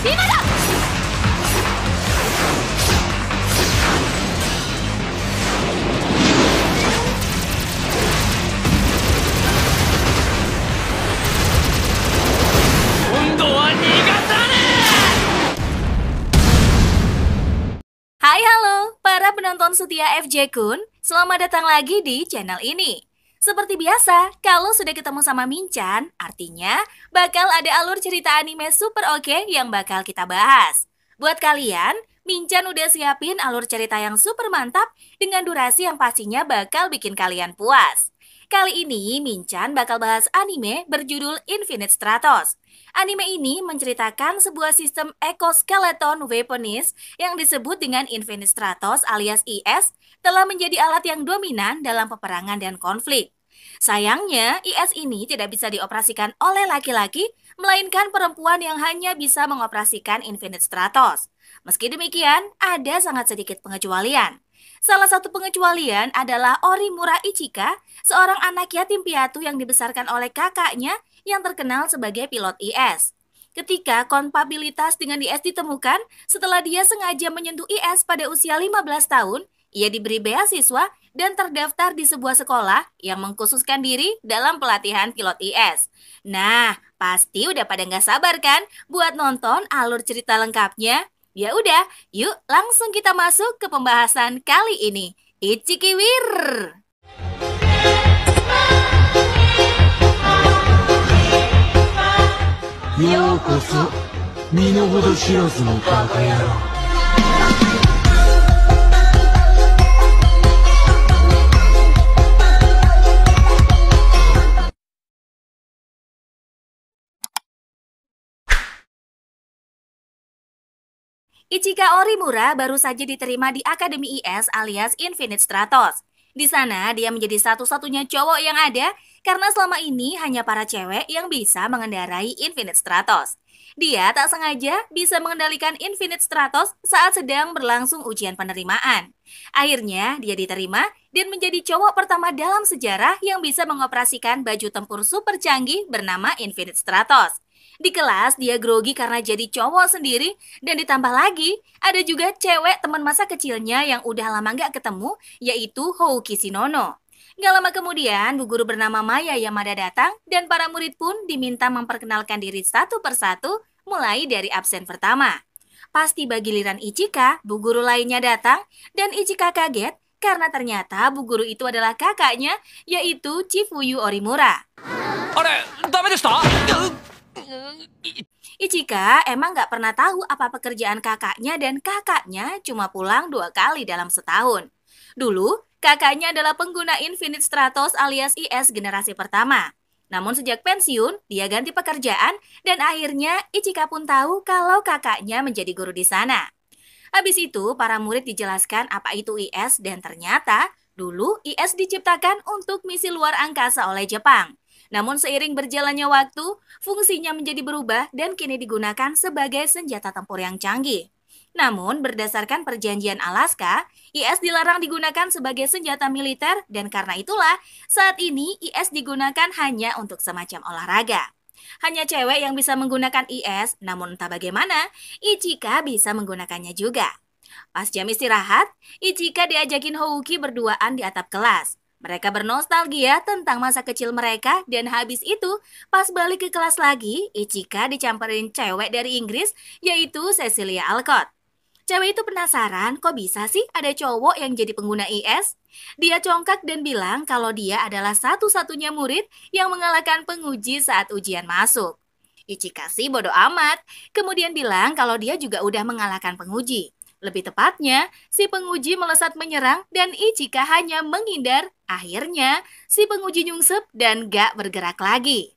今だ。今度は逃がさねえ。Hai halo, para penonton setia FJ Kun, selamat datang lagi di channel ini. Seperti biasa, kalau sudah ketemu sama Minchan, artinya bakal ada alur cerita anime super oke yang bakal kita bahas. Buat kalian, Minchan udah siapin alur cerita yang super mantap dengan durasi yang pastinya bakal bikin kalian puas. Kali ini, Minchan bakal bahas anime berjudul Infinite Stratos. Anime ini menceritakan sebuah sistem exoskeleton weaponist yang disebut dengan Infinite Stratos alias IS telah menjadi alat yang dominan dalam peperangan dan konflik. Sayangnya, IS ini tidak bisa dioperasikan oleh laki-laki, melainkan perempuan yang hanya bisa mengoperasikan Infinite Stratos. Meski demikian, ada sangat sedikit pengecualian. Salah satu pengecualian adalah Orimura Ichika, seorang anak yatim piatu yang dibesarkan oleh kakaknya yang terkenal sebagai pilot IS. Ketika kompatibilitas dengan IS ditemukan, setelah dia sengaja menyentuh IS pada usia 15 tahun, ia diberi beasiswa dan terdaftar di sebuah sekolah yang mengkhususkan diri dalam pelatihan pilot IS. Nah, pasti udah pada nggak sabar kan buat nonton alur cerita lengkapnya? Ya udah, yuk langsung kita masuk ke pembahasan kali ini. Ichikiwir! Yokoso, Minogudo Shirozu no Kakayaro. Ichika Orimura baru saja diterima di Akademi IS alias Infinite Stratos. Di sana, dia menjadi satu-satunya cowok yang ada karena selama ini hanya para cewek yang bisa mengendarai Infinite Stratos. Dia tak sengaja bisa mengendalikan Infinite Stratos saat sedang berlangsung ujian penerimaan. Akhirnya, dia diterima dan menjadi cowok pertama dalam sejarah yang bisa mengoperasikan baju tempur super canggih bernama Infinite Stratos. Di kelas, dia grogi karena jadi cowok sendiri, dan ditambah lagi, ada juga cewek teman masa kecilnya yang udah lama nggak ketemu, yaitu Houki Shinono. Nggak lama kemudian, bu guru bernama Maya Yamada datang, dan para murid pun diminta memperkenalkan diri satu persatu, mulai dari absen pertama. Pas tiba giliran Ichika, bu guru lainnya datang, dan Ichika kaget, karena ternyata bu guru itu adalah kakaknya, yaitu Chifuyu Orimura. Ichika emang nggak pernah tahu apa pekerjaan kakaknya dan kakaknya cuma pulang 2 kali dalam setahun. Dulu, kakaknya adalah pengguna Infinite Stratos alias IS generasi pertama. Namun sejak pensiun, dia ganti pekerjaan dan akhirnya Ichika pun tahu kalau kakaknya menjadi guru di sana. Habis itu, para murid dijelaskan apa itu IS dan ternyata dulu IS diciptakan untuk misi luar angkasa oleh Jepang. Namun seiring berjalannya waktu, fungsinya menjadi berubah dan kini digunakan sebagai senjata tempur yang canggih. Namun berdasarkan perjanjian Alaska, IS dilarang digunakan sebagai senjata militer dan karena itulah saat ini IS digunakan hanya untuk semacam olahraga. Hanya cewek yang bisa menggunakan IS, namun entah bagaimana, Ichika bisa menggunakannya juga. Pas jam istirahat, Ichika diajakin Houki berduaan di atap kelas. Mereka bernostalgia tentang masa kecil mereka dan habis itu, pas balik ke kelas lagi, Ichika dicamperin cewek dari Inggris, yaitu Cecilia Alcott. Cewek itu penasaran, kok bisa sih ada cowok yang jadi pengguna IS? Dia congkak dan bilang kalau dia adalah satu-satunya murid yang mengalahkan penguji saat ujian masuk. Ichika sih bodo amat, kemudian bilang kalau dia juga udah mengalahkan penguji. Lebih tepatnya, si penguji melesat menyerang dan Ichika hanya menghindar. Akhirnya, si penguji nyungsep dan gak bergerak lagi.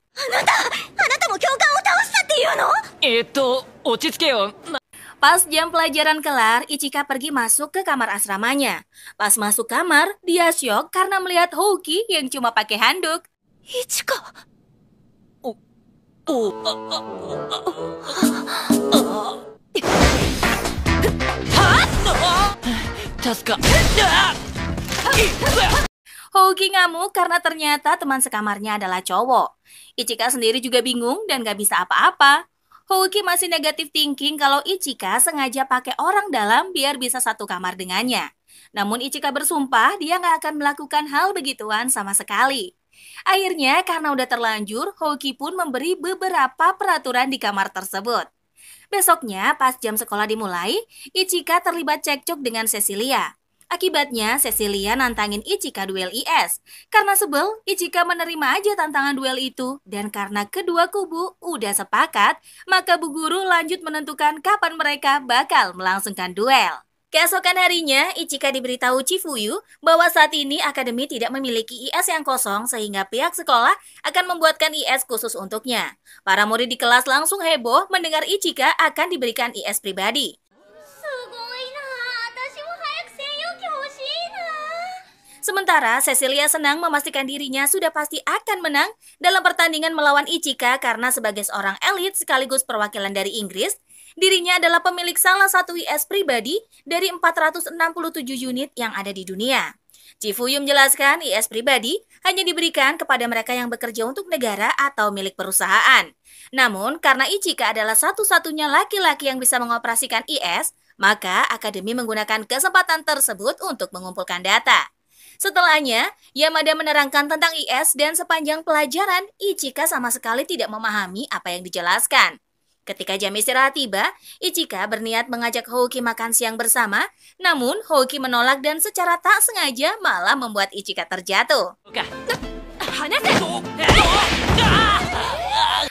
Pas jam pelajaran kelar, Ichika pergi masuk ke kamar asramanya. Pas masuk kamar, dia syok karena melihat Houki yang cuma pakai handuk. Ichika. Houki ngamuk karena ternyata teman sekamarnya adalah cowok. Ichika sendiri juga bingung dan gak bisa apa-apa. Houki masih negatif thinking kalau Ichika sengaja pakai orang dalam biar bisa satu kamar dengannya. Namun Ichika bersumpah dia nggak akan melakukan hal begituan sama sekali. Akhirnya karena udah terlanjur, Houki pun memberi beberapa peraturan di kamar tersebut. Besoknya pas jam sekolah dimulai, Ichika terlibat cekcok dengan Cecilia. Akibatnya, Cecilia nantangin Ichika duel IS. Karena sebel, Ichika menerima aja tantangan duel itu. Dan karena kedua kubu udah sepakat, maka Bu Guru lanjut menentukan kapan mereka bakal melangsungkan duel. Keesokan harinya, Ichika diberitahu Chifuyu bahwa saat ini akademi tidak memiliki IS yang kosong sehingga pihak sekolah akan membuatkan IS khusus untuknya. Para murid di kelas langsung heboh mendengar Ichika akan diberikan IS pribadi. Sementara Cecilia senang memastikan dirinya sudah pasti akan menang dalam pertandingan melawan Ichika karena sebagai seorang elit sekaligus perwakilan dari Inggris, dirinya adalah pemilik salah satu IS pribadi dari 467 unit yang ada di dunia. Chifuyu menjelaskan IS pribadi hanya diberikan kepada mereka yang bekerja untuk negara atau milik perusahaan. Namun, karena Ichika adalah satu-satunya laki-laki yang bisa mengoperasikan IS, maka akademi menggunakan kesempatan tersebut untuk mengumpulkan data. Setelahnya, Yamada menerangkan tentang IS dan sepanjang pelajaran, Ichika sama sekali tidak memahami apa yang dijelaskan. Ketika jam istirahat tiba, Ichika berniat mengajak Houki makan siang bersama, namun Houki menolak dan secara tak sengaja malah membuat Ichika terjatuh.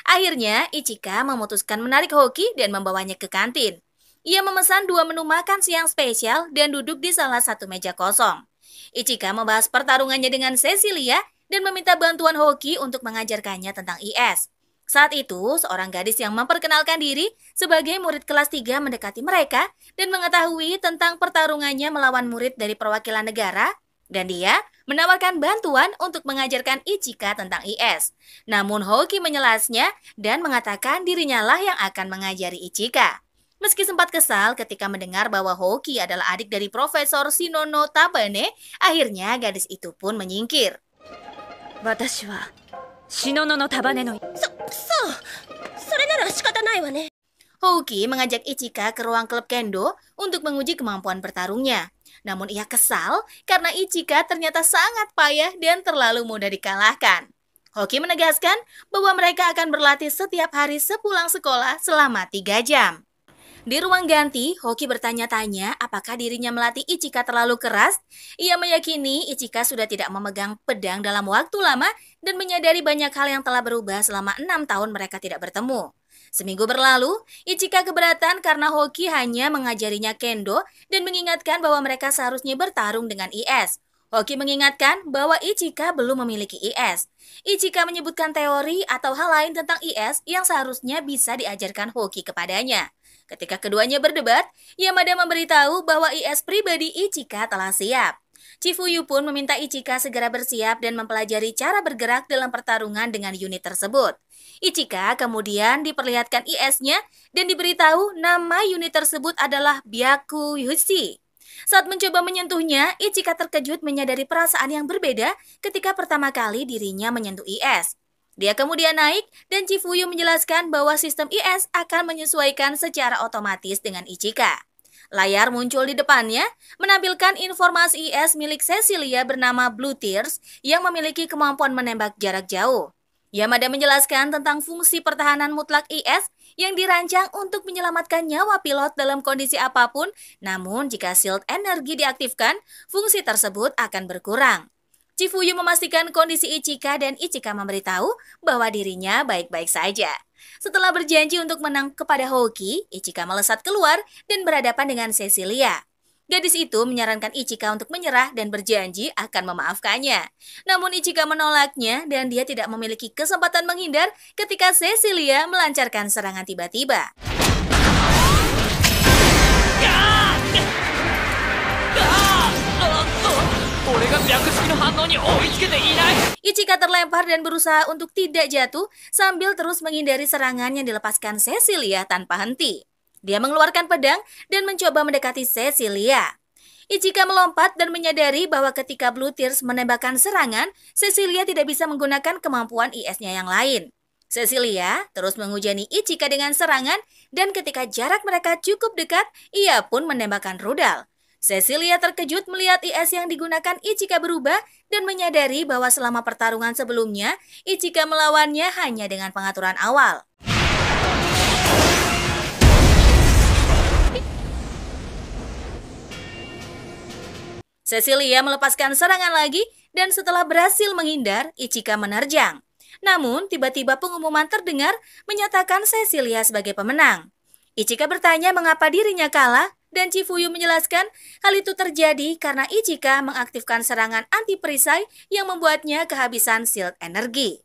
Akhirnya, Ichika memutuskan menarik Houki dan membawanya ke kantin. Ia memesan 2 menu makan siang spesial dan duduk di salah satu meja kosong. Ichika membahas pertarungannya dengan Cecilia dan meminta bantuan Houki untuk mengajarkannya tentang IS. Saat itu, seorang gadis yang memperkenalkan diri sebagai murid kelas 3 mendekati mereka dan mengetahui tentang pertarungannya melawan murid dari perwakilan negara, dan dia menawarkan bantuan untuk mengajarkan Ichika tentang IS. Namun Houki menyelasnya dan mengatakan dirinya lah yang akan mengajari Ichika. Meski sempat kesal ketika mendengar bahwa Houki adalah adik dari Profesor Shinono Tabane, akhirnya gadis itu pun menyingkir. Houki mengajak Ichika ke ruang klub kendo untuk menguji kemampuan bertarungnya. Namun ia kesal karena Ichika ternyata sangat payah dan terlalu mudah dikalahkan. Houki menegaskan bahwa mereka akan berlatih setiap hari sepulang sekolah selama 3 jam. Di ruang ganti, Houki bertanya-tanya apakah dirinya melatih Ichika terlalu keras. Ia meyakini Ichika sudah tidak memegang pedang dalam waktu lama dan menyadari banyak hal yang telah berubah selama 6 tahun mereka tidak bertemu. Seminggu berlalu, Ichika keberatan karena Houki hanya mengajarinya kendo dan mengingatkan bahwa mereka seharusnya bertarung dengan IS. Houki mengingatkan bahwa Ichika belum memiliki IS. Ichika menyebutkan teori atau hal lain tentang IS yang seharusnya bisa diajarkan Houki kepadanya. Ketika keduanya berdebat, Yamada memberitahu bahwa IS pribadi Ichika telah siap. Chifuyu pun meminta Ichika segera bersiap dan mempelajari cara bergerak dalam pertarungan dengan unit tersebut. Ichika kemudian diperlihatkan IS-nya dan diberitahu nama unit tersebut adalah Byaku Yushi. Saat mencoba menyentuhnya, Ichika terkejut menyadari perasaan yang berbeda ketika pertama kali dirinya menyentuh IS. Dia kemudian naik dan Chifuyu menjelaskan bahwa sistem IS akan menyesuaikan secara otomatis dengan Ichika. Layar muncul di depannya, menampilkan informasi IS milik Cecilia bernama Blue Tears yang memiliki kemampuan menembak jarak jauh. Yamada menjelaskan tentang fungsi pertahanan mutlak IS yang dirancang untuk menyelamatkan nyawa pilot dalam kondisi apapun, namun jika shield energi diaktifkan, fungsi tersebut akan berkurang. Chifuyu memastikan kondisi Ichika dan Ichika memberitahu bahwa dirinya baik-baik saja. Setelah berjanji untuk menang kepada Houki, Ichika melesat keluar dan berhadapan dengan Cecilia. Gadis itu menyarankan Ichika untuk menyerah dan berjanji akan memaafkannya. Namun Ichika menolaknya dan dia tidak memiliki kesempatan menghindar ketika Cecilia melancarkan serangan tiba-tiba. Ichika terlempar dan berusaha untuk tidak jatuh sambil terus menghindari serangan yang dilepaskan Cecilia tanpa henti. Dia mengeluarkan pedang dan mencoba mendekati Cecilia. Ichika melompat dan menyadari bahwa ketika Blue Tears menembakkan serangan, Cecilia tidak bisa menggunakan kemampuan IS-nya yang lain. Cecilia terus menghujani Ichika dengan serangan dan ketika jarak mereka cukup dekat, ia pun menembakkan rudal. Cecilia terkejut melihat IS yang digunakan Ichika berubah dan menyadari bahwa selama pertarungan sebelumnya, Ichika melawannya hanya dengan pengaturan awal. Cecilia melepaskan serangan lagi dan setelah berhasil menghindar, Ichika menerjang. Namun, tiba-tiba pengumuman terdengar menyatakan Cecilia sebagai pemenang. Ichika bertanya mengapa dirinya kalah, dan Chifuyu menjelaskan hal itu terjadi karena Ichika mengaktifkan serangan anti-perisai yang membuatnya kehabisan shield energi.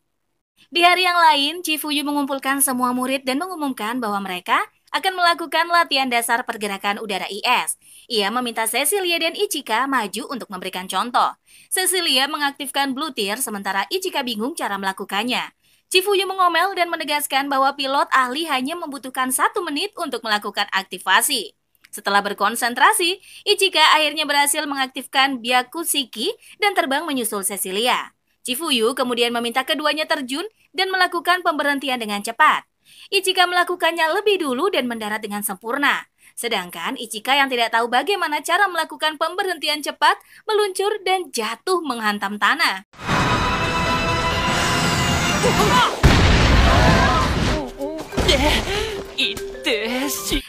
Di hari yang lain, Chifuyu mengumpulkan semua murid dan mengumumkan bahwa mereka akan melakukan latihan dasar pergerakan udara IS. Ia meminta Cecilia dan Ichika maju untuk memberikan contoh. Cecilia mengaktifkan Blue Tear sementara Ichika bingung cara melakukannya. Chifuyu mengomel dan menegaskan bahwa pilot ahli hanya membutuhkan 1 menit untuk melakukan aktivasi. Setelah berkonsentrasi, Ichika akhirnya berhasil mengaktifkan Byakushiki dan terbang menyusul Cecilia. Chifuyu kemudian meminta keduanya terjun dan melakukan pemberhentian dengan cepat. Ichika melakukannya lebih dulu dan mendarat dengan sempurna. Sedangkan Ichika yang tidak tahu bagaimana cara melakukan pemberhentian cepat, meluncur dan jatuh menghantam tanah.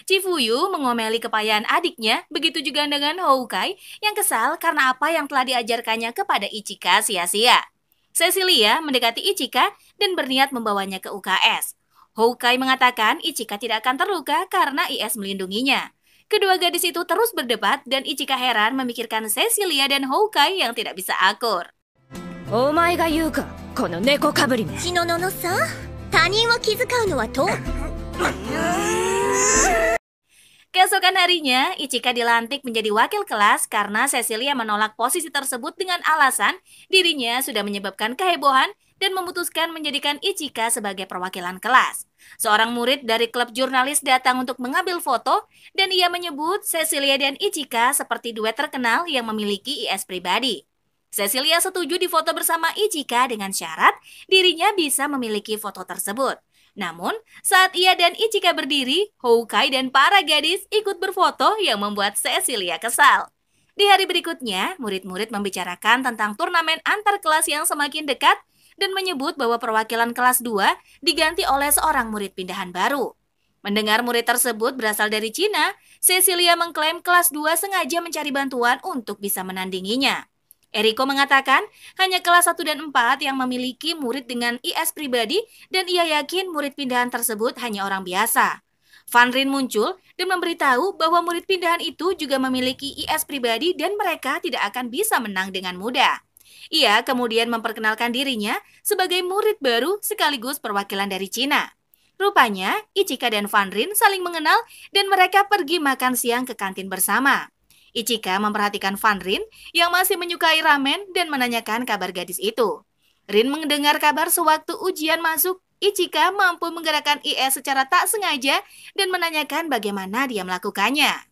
Chifuyu mengomeli kepayahan adiknya, begitu juga dengan Houkai yang kesal karena apa yang telah diajarkannya kepada Ichika sia-sia. Cecilia mendekati Ichika dan berniat membawanya ke UKS. Houkai mengatakan Ichika tidak akan terluka karena IS melindunginya. Kedua gadis itu terus berdebat dan Ichika heran memikirkan Cecilia dan Houkai yang tidak bisa akur. Omae ga言うか、この猫かぶりめ。しのののさ、他人を気遣うのはと。Keesokan harinya, Ichika dilantik menjadi wakil kelas karena Cecilia menolak posisi tersebut dengan alasan dirinya sudah menyebabkan kehebohan dan memutuskan menjadikan Ichika sebagai perwakilan kelas. Seorang murid dari klub jurnalis datang untuk mengambil foto dan ia menyebut Cecilia dan Ichika seperti duet terkenal yang memiliki IS pribadi. Cecilia setuju difoto bersama Ichika dengan syarat dirinya bisa memiliki foto tersebut. Namun, saat ia dan Ichika berdiri, Houkai dan para gadis ikut berfoto yang membuat Cecilia kesal. Di hari berikutnya, murid-murid membicarakan tentang turnamen antar kelas yang semakin dekat dan menyebut bahwa perwakilan kelas 2 diganti oleh seorang murid pindahan baru. Mendengar murid tersebut berasal dari Cina, Cecilia mengklaim kelas 2 sengaja mencari bantuan untuk bisa menandinginya. Eriko mengatakan hanya kelas 1 dan 4 yang memiliki murid dengan IS pribadi dan ia yakin murid pindahan tersebut hanya orang biasa. Van Rin muncul dan memberitahu bahwa murid pindahan itu juga memiliki IS pribadi dan mereka tidak akan bisa menang dengan mudah. Ia kemudian memperkenalkan dirinya sebagai murid baru sekaligus perwakilan dari Cina. Rupanya, Ichika dan Van Rin saling mengenal dan mereka pergi makan siang ke kantin bersama. Ichika memperhatikan Van Rin yang masih menyukai ramen dan menanyakan kabar gadis itu. Rin mendengar kabar sewaktu ujian masuk, Ichika mampu menggerakkan IS secara tak sengaja dan menanyakan bagaimana dia melakukannya.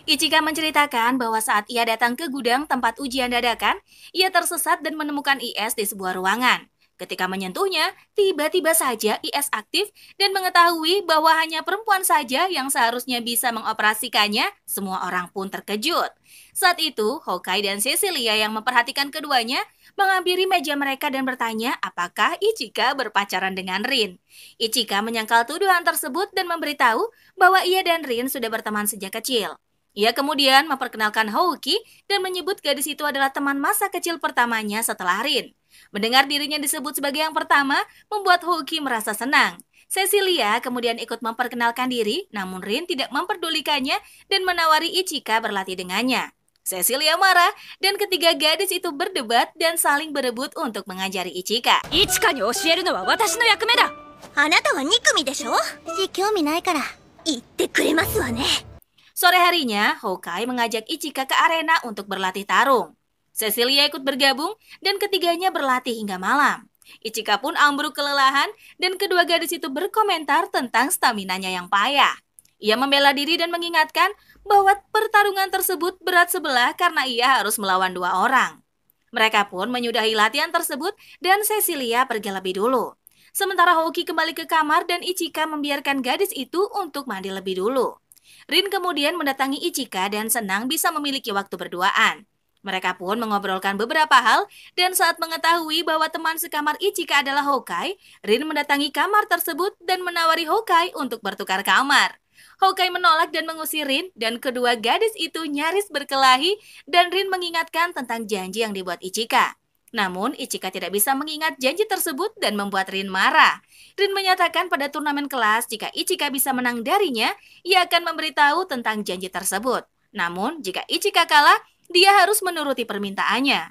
Ichika menceritakan bahwa saat ia datang ke gudang tempat ujian dadakan, ia tersesat dan menemukan IS di sebuah ruangan. Ketika menyentuhnya, tiba-tiba saja IS aktif dan mengetahui bahwa hanya perempuan saja yang seharusnya bisa mengoperasikannya, semua orang pun terkejut. Saat itu, Houkai dan Cecilia yang memperhatikan keduanya menghampiri meja mereka dan bertanya apakah Ichika berpacaran dengan Rin. Ichika menyangkal tuduhan tersebut dan memberitahu bahwa ia dan Rin sudah berteman sejak kecil. Ia kemudian memperkenalkan Houki dan menyebut gadis itu adalah teman masa kecil pertamanya setelah Rin. Mendengar dirinya disebut sebagai yang pertama, membuat Houki merasa senang. Cecilia kemudian ikut memperkenalkan diri, namun Rin tidak memperdulikannya dan menawari Ichika berlatih dengannya. Cecilia marah dan ketiga gadis itu berdebat dan saling berebut untuk mengajari Ichika. Ichika ni oshiereるのは私の役目だ。あなたは2組でしょ？私興味ないから言ってくれますわね。Sore harinya, Houkai mengajak Ichika ke arena untuk berlatih tarung. Cecilia ikut bergabung dan ketiganya berlatih hingga malam. Ichika pun ambruk kelelahan dan kedua gadis itu berkomentar tentang staminanya yang payah. Ia membela diri dan mengingatkan bahwa pertarungan tersebut berat sebelah karena ia harus melawan 2 orang. Mereka pun menyudahi latihan tersebut dan Cecilia pergi lebih dulu. Sementara Hoki kembali ke kamar dan Ichika membiarkan gadis itu untuk mandi lebih dulu. Rin kemudian mendatangi Ichika dan senang bisa memiliki waktu berduaan. Mereka pun mengobrolkan beberapa hal dan saat mengetahui bahwa teman sekamar Ichika adalah Hokai, Rin mendatangi kamar tersebut dan menawari Hokai untuk bertukar kamar. Hokai menolak dan mengusir Rin dan kedua gadis itu nyaris berkelahi dan Rin mengingatkan tentang janji yang dibuat Ichika. Namun, Ichika tidak bisa mengingat janji tersebut dan membuat Rin marah. Rin menyatakan pada turnamen kelas jika Ichika bisa menang darinya, ia akan memberitahu tentang janji tersebut. Namun, jika Ichika kalah, dia harus menuruti permintaannya.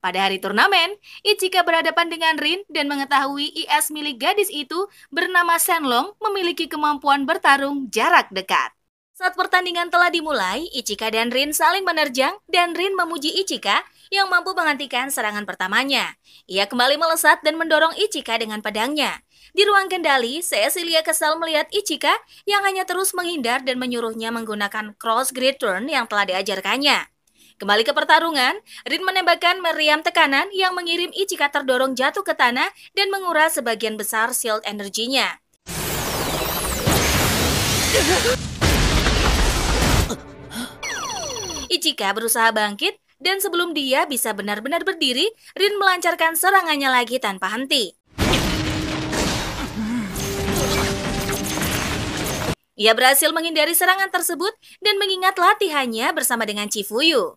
Pada hari turnamen, Ichika berhadapan dengan Rin dan mengetahui IS milik gadis itu bernama Shenlong memiliki kemampuan bertarung jarak dekat. Saat pertandingan telah dimulai, Ichika dan Rin saling menerjang dan Rin memuji Ichika yang mampu menghentikan serangan pertamanya. Ia kembali melesat dan mendorong Ichika dengan pedangnya. Di ruang kendali, Cecilia kesal melihat Ichika yang hanya terus menghindar dan menyuruhnya menggunakan cross grade turn yang telah diajarkannya. Kembali ke pertarungan, Rin menembakkan meriam tekanan yang mengirim Ichika terdorong jatuh ke tanah dan menguras sebagian besar shield energinya. Ichika berusaha bangkit, dan sebelum dia bisa benar-benar berdiri, Rin melancarkan serangannya lagi tanpa henti. Ia berhasil menghindari serangan tersebut dan mengingat latihannya bersama dengan Chifuyu.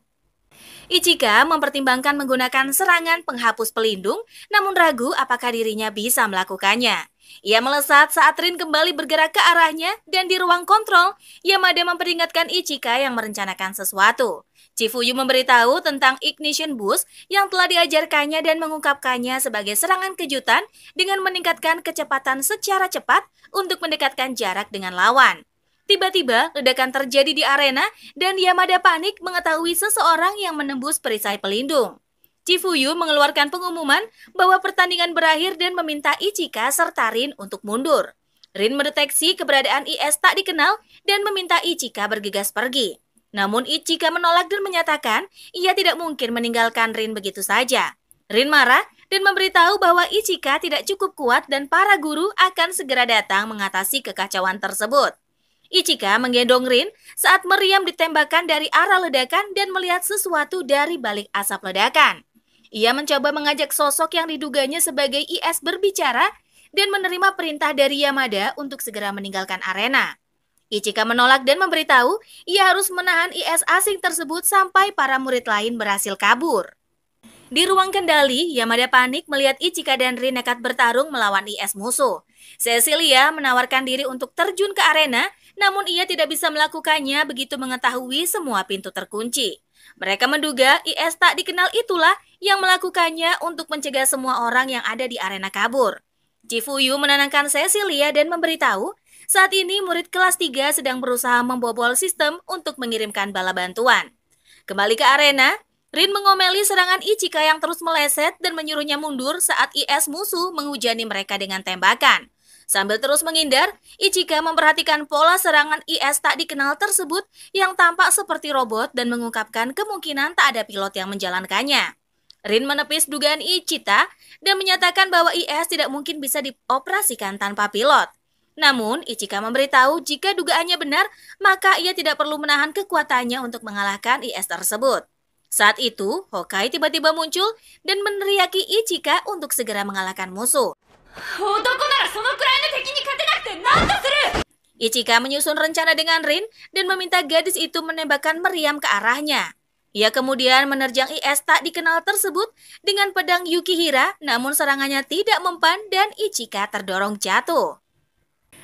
Ichika mempertimbangkan menggunakan serangan penghapus pelindung, namun ragu apakah dirinya bisa melakukannya. Ia melesat saat Rin kembali bergerak ke arahnya dan di ruang kontrol, Yamada memperingatkan Ichika yang merencanakan sesuatu. Chifuyu memberitahu tentang ignition boost yang telah diajarkannya dan mengungkapkannya sebagai serangan kejutan dengan meningkatkan kecepatan secara cepat untuk mendekatkan jarak dengan lawan. Tiba-tiba, ledakan terjadi di arena dan Yamada panik mengetahui seseorang yang menembus perisai pelindung. Chifuyu mengeluarkan pengumuman bahwa pertandingan berakhir dan meminta Ichika serta Rin untuk mundur. Rin mendeteksi keberadaan IS tak dikenal dan meminta Ichika bergegas pergi. Namun Ichika menolak dan menyatakan ia tidak mungkin meninggalkan Rin begitu saja. Rin marah dan memberitahu bahwa Ichika tidak cukup kuat dan para guru akan segera datang mengatasi kekacauan tersebut. Ichika menggendong Rin saat meriam ditembakkan dari arah ledakan dan melihat sesuatu dari balik asap ledakan. Ia mencoba mengajak sosok yang diduganya sebagai IS berbicara dan menerima perintah dari Yamada untuk segera meninggalkan arena. Ichika menolak dan memberitahu ia harus menahan IS asing tersebut sampai para murid lain berhasil kabur. Di ruang kendali, Yamada panik melihat Ichika dan Rin nekat bertarung melawan IS musuh. Cecilia menawarkan diri untuk terjun ke arena, namun ia tidak bisa melakukannya begitu mengetahui semua pintu terkunci. Mereka menduga IS tak dikenal itulah yang melakukannya untuk mencegah semua orang yang ada di arena kabur. Chifuyu menenangkan Cecilia dan memberitahu, saat ini murid kelas 3 sedang berusaha membobol sistem untuk mengirimkan bala bantuan. Kembali ke arena, Rin mengomeli serangan Ichika yang terus meleset dan menyuruhnya mundur saat IS musuh menghujani mereka dengan tembakan. Sambil terus menghindar, Ichika memperhatikan pola serangan IS tak dikenal tersebut yang tampak seperti robot dan mengungkapkan kemungkinan tak ada pilot yang menjalankannya. Rin menepis dugaan Ichika dan menyatakan bahwa IS tidak mungkin bisa dioperasikan tanpa pilot. Namun, Ichika memberitahu jika dugaannya benar, maka ia tidak perlu menahan kekuatannya untuk mengalahkan IS tersebut. Saat itu, Hokai tiba-tiba muncul dan meneriaki Ichika untuk segera mengalahkan musuh. Ichika menyusun rencana dengan Rin dan meminta gadis itu menembakkan meriam ke arahnya. Ia kemudian menerjang IS tak dikenal tersebut dengan pedang Yukihira, namun serangannya tidak mempan dan Ichika terdorong jatuh.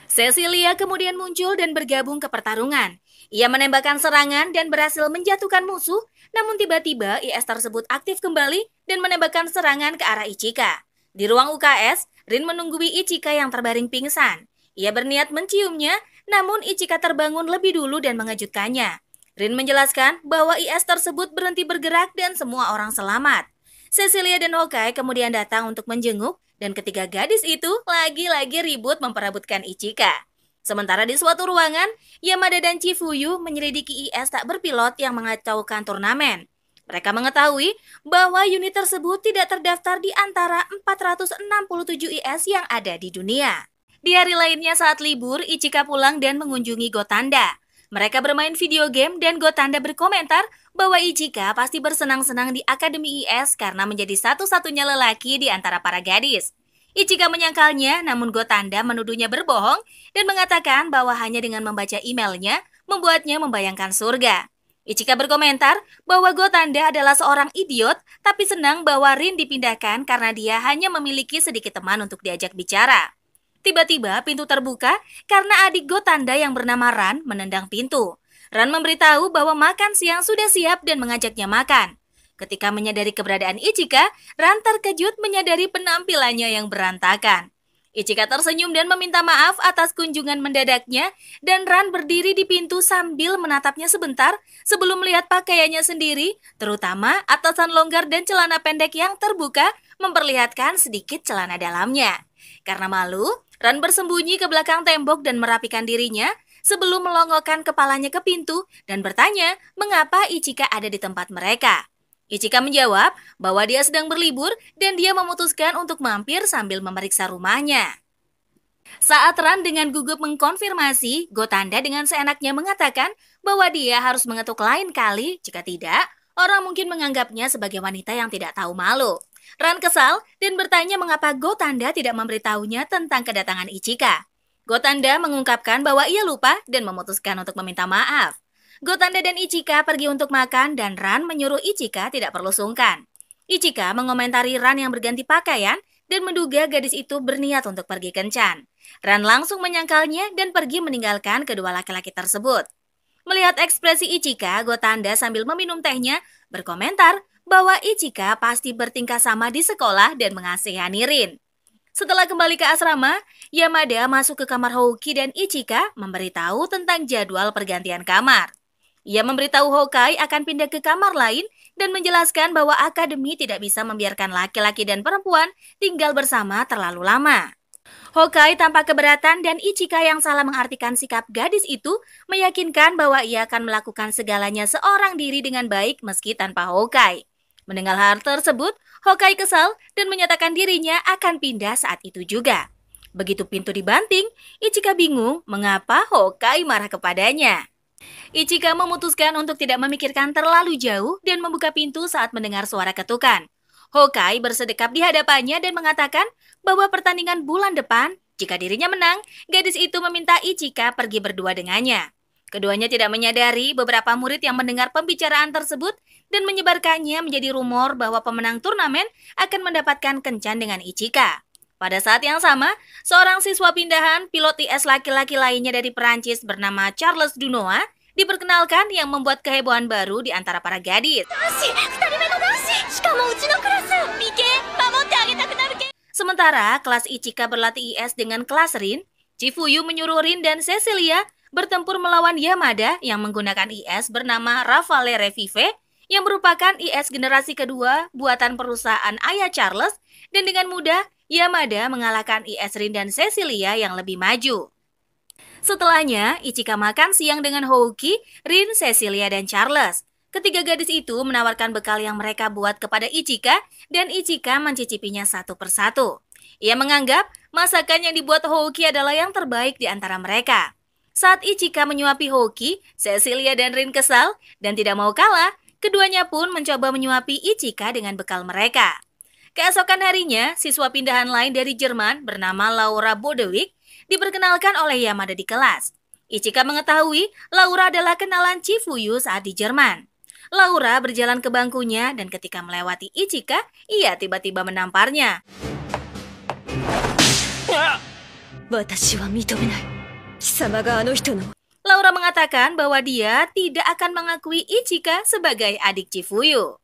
Cecilia kemudian muncul dan bergabung ke pertarungan. Ia menembakkan serangan dan berhasil menjatuhkan musuh, namun tiba-tiba IS tersebut aktif kembali dan menembakkan serangan ke arah Ichika. Di ruang UKS, Rin menunggui Ichika yang terbaring pingsan. Ia berniat menciumnya, namun Ichika terbangun lebih dulu dan mengejutkannya. Rin menjelaskan bahwa IS tersebut berhenti bergerak dan semua orang selamat. Cecilia dan Hokai kemudian datang untuk menjenguk, dan ketiga gadis itu lagi-lagi ribut memperebutkan Ichika. Sementara di suatu ruangan, Yamada dan Chifuyu menyelidiki IS tak berpilot yang mengacaukan turnamen. Mereka mengetahui bahwa unit tersebut tidak terdaftar di antara 467 IS yang ada di dunia. Di hari lainnya saat libur, Ichika pulang dan mengunjungi Gotanda. Mereka bermain video game dan Gotanda berkomentar bahwa Ichika pasti bersenang-senang di Akademi IS karena menjadi satu-satunya lelaki di antara para gadis. Ichika menyangkalnya, namun Gotanda menuduhnya berbohong dan mengatakan bahwa hanya dengan membaca emailnya membuatnya membayangkan surga. Ichika berkomentar bahwa Gotanda adalah seorang idiot, tapi senang bahwa Rin dipindahkan karena dia hanya memiliki sedikit teman untuk diajak bicara. Tiba-tiba pintu terbuka karena adik Gotanda yang bernama Ran menendang pintu. Ran memberitahu bahwa makan siang sudah siap dan mengajaknya makan. Ketika menyadari keberadaan Ichika, Ran terkejut menyadari penampilannya yang berantakan. Ichika tersenyum dan meminta maaf atas kunjungan mendadaknya, dan Ran berdiri di pintu sambil menatapnya sebentar sebelum melihat pakaiannya sendiri, terutama atasan longgar dan celana pendek yang terbuka memperlihatkan sedikit celana dalamnya. Karena malu, Ran bersembunyi ke belakang tembok dan merapikan dirinya sebelum melongokkan kepalanya ke pintu dan bertanya mengapa Ichika ada di tempat mereka. Ichika menjawab bahwa dia sedang berlibur dan dia memutuskan untuk mampir sambil memeriksa rumahnya. Saat Ran dengan gugup mengkonfirmasi, Gotanda dengan seenaknya mengatakan bahwa dia harus mengetuk lain kali, jika tidak, orang mungkin menganggapnya sebagai wanita yang tidak tahu malu. Ran kesal dan bertanya mengapa Gotanda tidak memberitahunya tentang kedatangan Ichika. Gotanda mengungkapkan bahwa ia lupa dan memutuskan untuk meminta maaf. Gotanda dan Ichika pergi untuk makan dan Ran menyuruh Ichika tidak perlu sungkan. Ichika mengomentari Ran yang berganti pakaian dan menduga gadis itu berniat untuk pergi kencan. Ran langsung menyangkalnya dan pergi meninggalkan kedua laki-laki tersebut. Melihat ekspresi Ichika, Gotanda sambil meminum tehnya berkomentar bahwa Ichika pasti bertingkah sama di sekolah dan mengasihani Rin. Setelah kembali ke asrama, Yamada masuk ke kamar Houki dan Ichika memberitahu tentang jadwal pergantian kamar. Ia memberitahu Houkai akan pindah ke kamar lain dan menjelaskan bahwa akademi tidak bisa membiarkan laki-laki dan perempuan tinggal bersama terlalu lama. Houkai tampak keberatan dan Ichika yang salah mengartikan sikap gadis itu meyakinkan bahwa ia akan melakukan segalanya seorang diri dengan baik meski tanpa Houkai. Mendengar hal tersebut, Houkai kesal dan menyatakan dirinya akan pindah saat itu juga. Begitu pintu dibanting, Ichika bingung mengapa Houkai marah kepadanya. Ichika memutuskan untuk tidak memikirkan terlalu jauh dan membuka pintu saat mendengar suara ketukan. Houkai bersedekap di hadapannya dan mengatakan bahwa pertandingan bulan depan, jika dirinya menang, gadis itu meminta Ichika pergi berdua dengannya. Keduanya tidak menyadari beberapa murid yang mendengar pembicaraan tersebut dan menyebarkannya menjadi rumor bahwa pemenang turnamen akan mendapatkan kencan dengan Ichika. Pada saat yang sama, seorang siswa pindahan pilot IS laki-laki lainnya dari Perancis bernama Charles Dunois diperkenalkan yang membuat kehebohan baru di antara para gadis. Sementara kelas Ichika berlatih IS dengan kelas Rin, Chifuyu menyuruh Rin dan Cecilia bertempur melawan Yamada yang menggunakan IS bernama Rafale Revive yang merupakan IS generasi kedua buatan perusahaan ayah Charles, dan dengan mudah Yamada mengalahkan IS Rin dan Cecilia yang lebih maju. Setelahnya, Ichika makan siang dengan Houki, Rin, Cecilia, dan Charles. Ketiga gadis itu menawarkan bekal yang mereka buat kepada Ichika, dan Ichika mencicipinya satu persatu. Ia menganggap masakan yang dibuat Houki adalah yang terbaik di antara mereka. Saat Ichika menyuapi Houki, Cecilia dan Rin kesal, dan tidak mau kalah, keduanya pun mencoba menyuapi Ichika dengan bekal mereka. Keesokan harinya, siswa pindahan lain dari Jerman bernama Laura Bodewig diperkenalkan oleh Yamada di kelas. Ichika mengetahui Laura adalah kenalan Chifuyu saat di Jerman. Laura berjalan ke bangkunya dan ketika melewati Ichika, ia tiba-tiba menamparnya. Laura mengatakan bahwa dia tidak akan mengakui Ichika sebagai adik Chifuyu.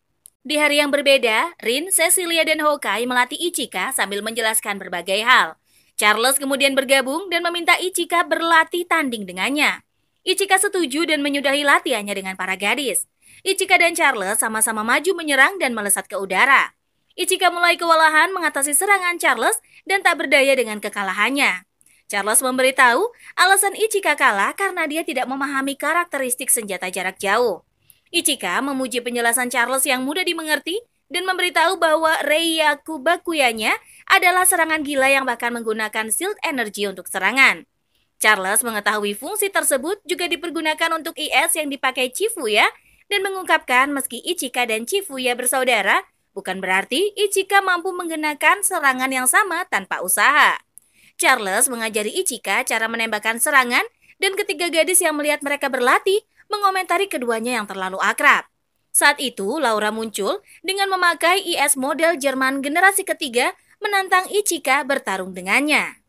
Di hari yang berbeda, Rin, Cecilia, dan Houkai melatih Ichika sambil menjelaskan berbagai hal. Charles kemudian bergabung dan meminta Ichika berlatih tanding dengannya. Ichika setuju dan menyudahi latihannya dengan para gadis. Ichika dan Charles sama-sama maju menyerang dan melesat ke udara. Ichika mulai kewalahan mengatasi serangan Charles dan tak berdaya dengan kekalahannya. Charles memberitahu alasan Ichika kalah karena dia tidak memahami karakteristik senjata jarak jauh. Ichika memuji penjelasan Charles yang mudah dimengerti dan memberitahu bahwa Reiyaku Bakuyanya adalah serangan gila yang bahkan menggunakan shield energy untuk serangan. Charles mengetahui fungsi tersebut juga dipergunakan untuk IS yang dipakai Chifuya dan mengungkapkan meski Ichika dan Chifuya bersaudara, bukan berarti Ichika mampu menggunakan serangan yang sama tanpa usaha. Charles mengajari Ichika cara menembakkan serangan dan ketiga gadis yang melihat mereka berlatih mengomentari keduanya yang terlalu akrab. Saat itu, Laura muncul dengan memakai IS model Jerman generasi ketiga menantang Ichika bertarung dengannya.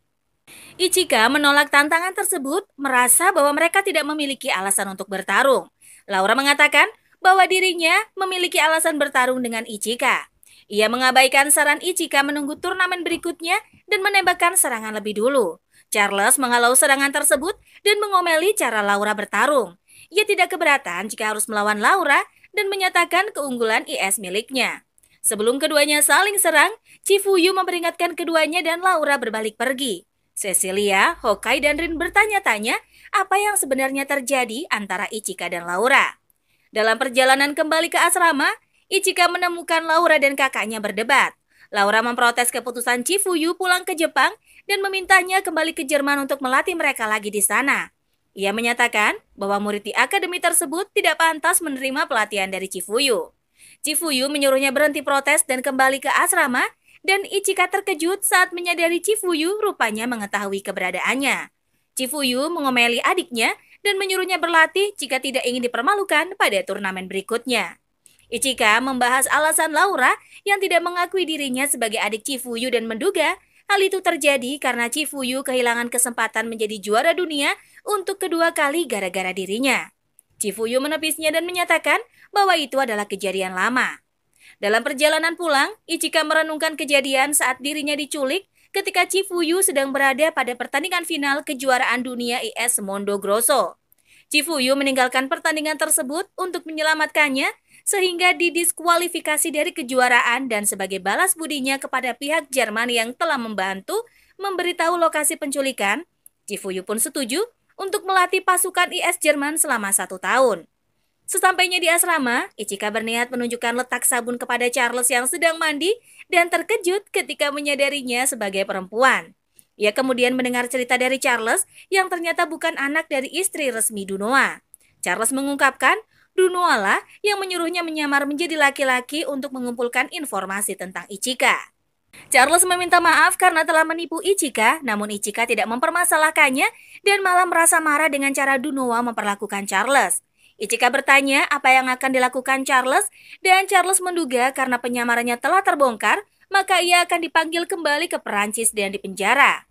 Ichika menolak tantangan tersebut, merasa bahwa mereka tidak memiliki alasan untuk bertarung. Laura mengatakan bahwa dirinya memiliki alasan bertarung dengan Ichika. Ia mengabaikan saran Ichika menunggu turnamen berikutnya dan menembakkan serangan lebih dulu. Charles menghalau serangan tersebut dan mengomeli cara Laura bertarung. Ia tidak keberatan jika harus melawan Laura dan menyatakan keunggulan IS miliknya. Sebelum keduanya saling serang, Chifuyu memperingatkan keduanya dan Laura berbalik pergi. Cecilia, Hokkai, dan Rin bertanya-tanya apa yang sebenarnya terjadi antara Ichika dan Laura. Dalam perjalanan kembali ke asrama, Ichika menemukan Laura dan kakaknya berdebat. Laura memprotes keputusan Chifuyu pulang ke Jepang dan memintanya kembali ke Jerman untuk melatih mereka lagi di sana. Ia menyatakan bahwa murid di akademi tersebut tidak pantas menerima pelatihan dari Chifuyu. Chifuyu menyuruhnya berhenti protes dan kembali ke asrama, dan Ichika terkejut saat menyadari Chifuyu rupanya mengetahui keberadaannya. Chifuyu mengomeli adiknya dan menyuruhnya berlatih jika tidak ingin dipermalukan pada turnamen berikutnya. Ichika membahas alasan Laura yang tidak mengakui dirinya sebagai adik Chifuyu dan menduga hal itu terjadi karena Chifuyu kehilangan kesempatan menjadi juara dunia untuk kedua kali gara-gara dirinya. Chifuyu menepisnya dan menyatakan bahwa itu adalah kejadian lama. Dalam perjalanan pulang, Ichika merenungkan kejadian saat dirinya diculik ketika Chifuyu sedang berada pada pertandingan final kejuaraan dunia IS Mondo Grosso. Chifuyu meninggalkan pertandingan tersebut untuk menyelamatkannya sehingga didiskualifikasi dari kejuaraan dan sebagai balas budinya kepada pihak Jerman yang telah membantu memberitahu lokasi penculikan, Chifuyu pun setuju untuk melatih pasukan IS Jerman selama 1 tahun. Sesampainya di asrama, Ichika berniat menunjukkan letak sabun kepada Charles yang sedang mandi dan terkejut ketika menyadarinya sebagai perempuan. Ia kemudian mendengar cerita dari Charles yang ternyata bukan anak dari istri resmi Dunoa. Charles mengungkapkan Dunoa lah yang menyuruhnya menyamar menjadi laki-laki untuk mengumpulkan informasi tentang Ichika. Charles meminta maaf karena telah menipu Ichika, namun Ichika tidak mempermasalahkannya dan malah merasa marah dengan cara Dunoa memperlakukan Charles. Ichika bertanya apa yang akan dilakukan Charles, dan Charles menduga karena penyamarannya telah terbongkar, maka ia akan dipanggil kembali ke Perancis dan dipenjara.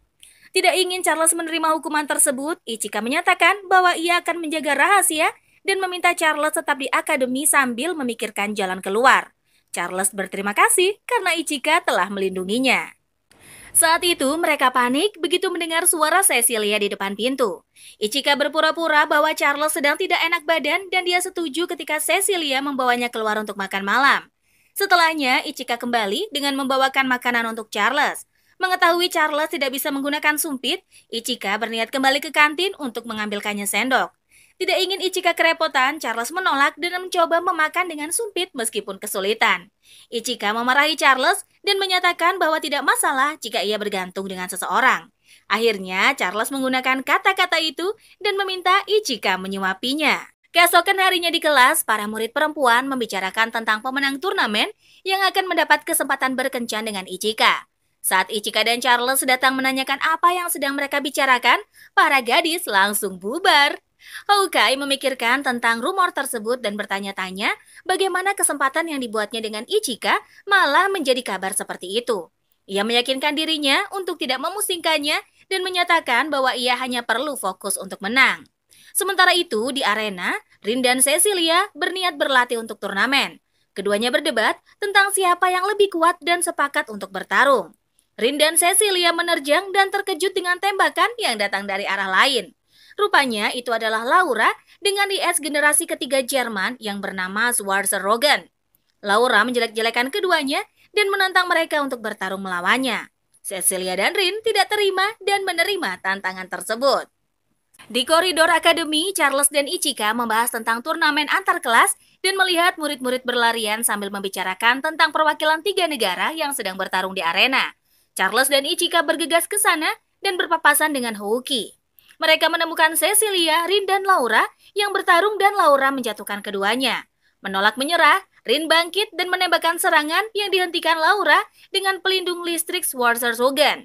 Tidak ingin Charles menerima hukuman tersebut, Ichika menyatakan bahwa ia akan menjaga rahasia dan meminta Charles tetap di akademi sambil memikirkan jalan keluar. Charles berterima kasih karena Ichika telah melindunginya. Saat itu mereka panik begitu mendengar suara Cecilia di depan pintu. Ichika berpura-pura bahwa Charles sedang tidak enak badan dan dia setuju ketika Cecilia membawanya keluar untuk makan malam. Setelahnya, Ichika kembali dengan membawakan makanan untuk Charles. Mengetahui Charles tidak bisa menggunakan sumpit, Ichika berniat kembali ke kantin untuk mengambilkannya sendok. Tidak ingin Ichika kerepotan, Charles menolak dan mencoba memakan dengan sumpit meskipun kesulitan. Ichika memarahi Charles dan menyatakan bahwa tidak masalah jika ia bergantung dengan seseorang. Akhirnya, Charles menggunakan kata-kata itu dan meminta Ichika menyuapinya. Keesokan harinya di kelas, para murid perempuan membicarakan tentang pemenang turnamen yang akan mendapat kesempatan berkencan dengan Ichika. Saat Ichika dan Charles datang menanyakan apa yang sedang mereka bicarakan, para gadis langsung bubar. Hokkai memikirkan tentang rumor tersebut dan bertanya-tanya bagaimana kesempatan yang dibuatnya dengan Ichika malah menjadi kabar seperti itu. Ia meyakinkan dirinya untuk tidak memusingkannya dan menyatakan bahwa ia hanya perlu fokus untuk menang. Sementara itu, di arena, Rin dan Cecilia berniat berlatih untuk turnamen. Keduanya berdebat tentang siapa yang lebih kuat dan sepakat untuk bertarung. Rin dan Cecilia menerjang dan terkejut dengan tembakan yang datang dari arah lain. Rupanya itu adalah Laura dengan IS generasi ketiga Jerman yang bernama Schwarzenegger. Laura menjelek-jelekan keduanya dan menantang mereka untuk bertarung melawannya. Cecilia dan Rin tidak terima dan menerima tantangan tersebut. Di koridor akademi, Charles dan Ichika membahas tentang turnamen antar kelas dan melihat murid-murid berlarian sambil membicarakan tentang perwakilan 3 negara yang sedang bertarung di arena. Charles dan Ichika bergegas ke sana dan berpapasan dengan Houki. Mereka menemukan Cecilia, Rin, dan Laura yang bertarung dan Laura menjatuhkan keduanya. Menolak menyerah, Rin bangkit dan menembakkan serangan yang dihentikan Laura dengan pelindung listrik Schwarzer Shogun.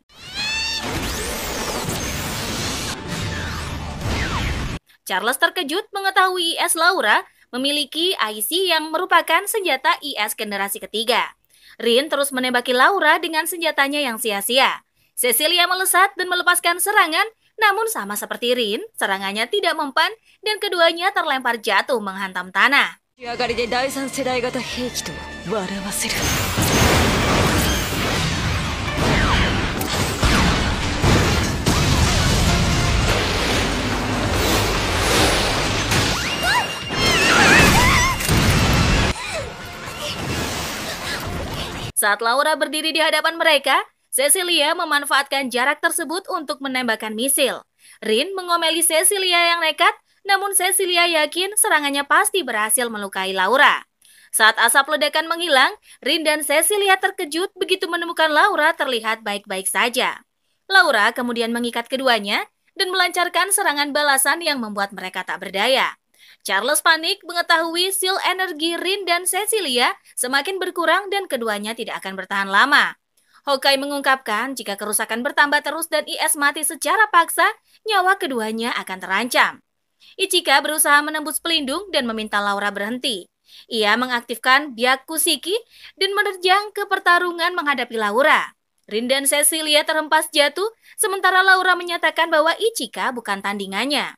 Charles terkejut mengetahui IS Laura memiliki IC yang merupakan senjata IS generasi ketiga. Rin terus menembaki Laura dengan senjatanya yang sia-sia. Cecilia melesat dan melepaskan serangan, namun sama seperti Rin, serangannya tidak mempan dan keduanya terlempar jatuh menghantam tanah. Saat Laura berdiri di hadapan mereka, Cecilia memanfaatkan jarak tersebut untuk menembakkan misil. Rin mengomeli Cecilia yang nekat, namun Cecilia yakin serangannya pasti berhasil melukai Laura. Saat asap ledakan menghilang, Rin dan Cecilia terkejut begitu menemukan Laura terlihat baik-baik saja. Laura kemudian mengikat keduanya dan melancarkan serangan balasan yang membuat mereka tak berdaya. Charles panik mengetahui sil energi Rin dan Cecilia semakin berkurang dan keduanya tidak akan bertahan lama. Hawkeye mengungkapkan jika kerusakan bertambah terus dan IS mati secara paksa, nyawa keduanya akan terancam. Ichika berusaha menembus pelindung dan meminta Laura berhenti. Ia mengaktifkan Byakuseki dan menerjang ke pertarungan menghadapi Laura. Rin dan Cecilia terhempas jatuh, sementara Laura menyatakan bahwa Ichika bukan tandingannya.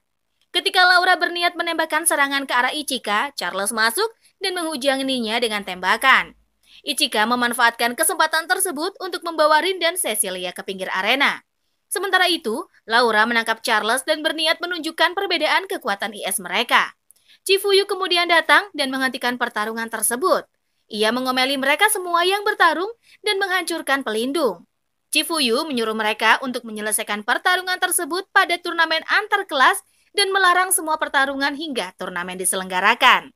Ketika Laura berniat menembakkan serangan ke arah Ichika, Charles masuk dan menghujaninya dengan tembakan. Ichika memanfaatkan kesempatan tersebut untuk membawa Rin dan Cecilia ke pinggir arena. Sementara itu, Laura menangkap Charles dan berniat menunjukkan perbedaan kekuatan IS mereka. Chifuyu kemudian datang dan menghentikan pertarungan tersebut. Ia mengomeli mereka semua yang bertarung dan menghancurkan pelindung. Chifuyu menyuruh mereka untuk menyelesaikan pertarungan tersebut pada turnamen antar kelas dan melarang semua pertarungan hingga turnamen diselenggarakan.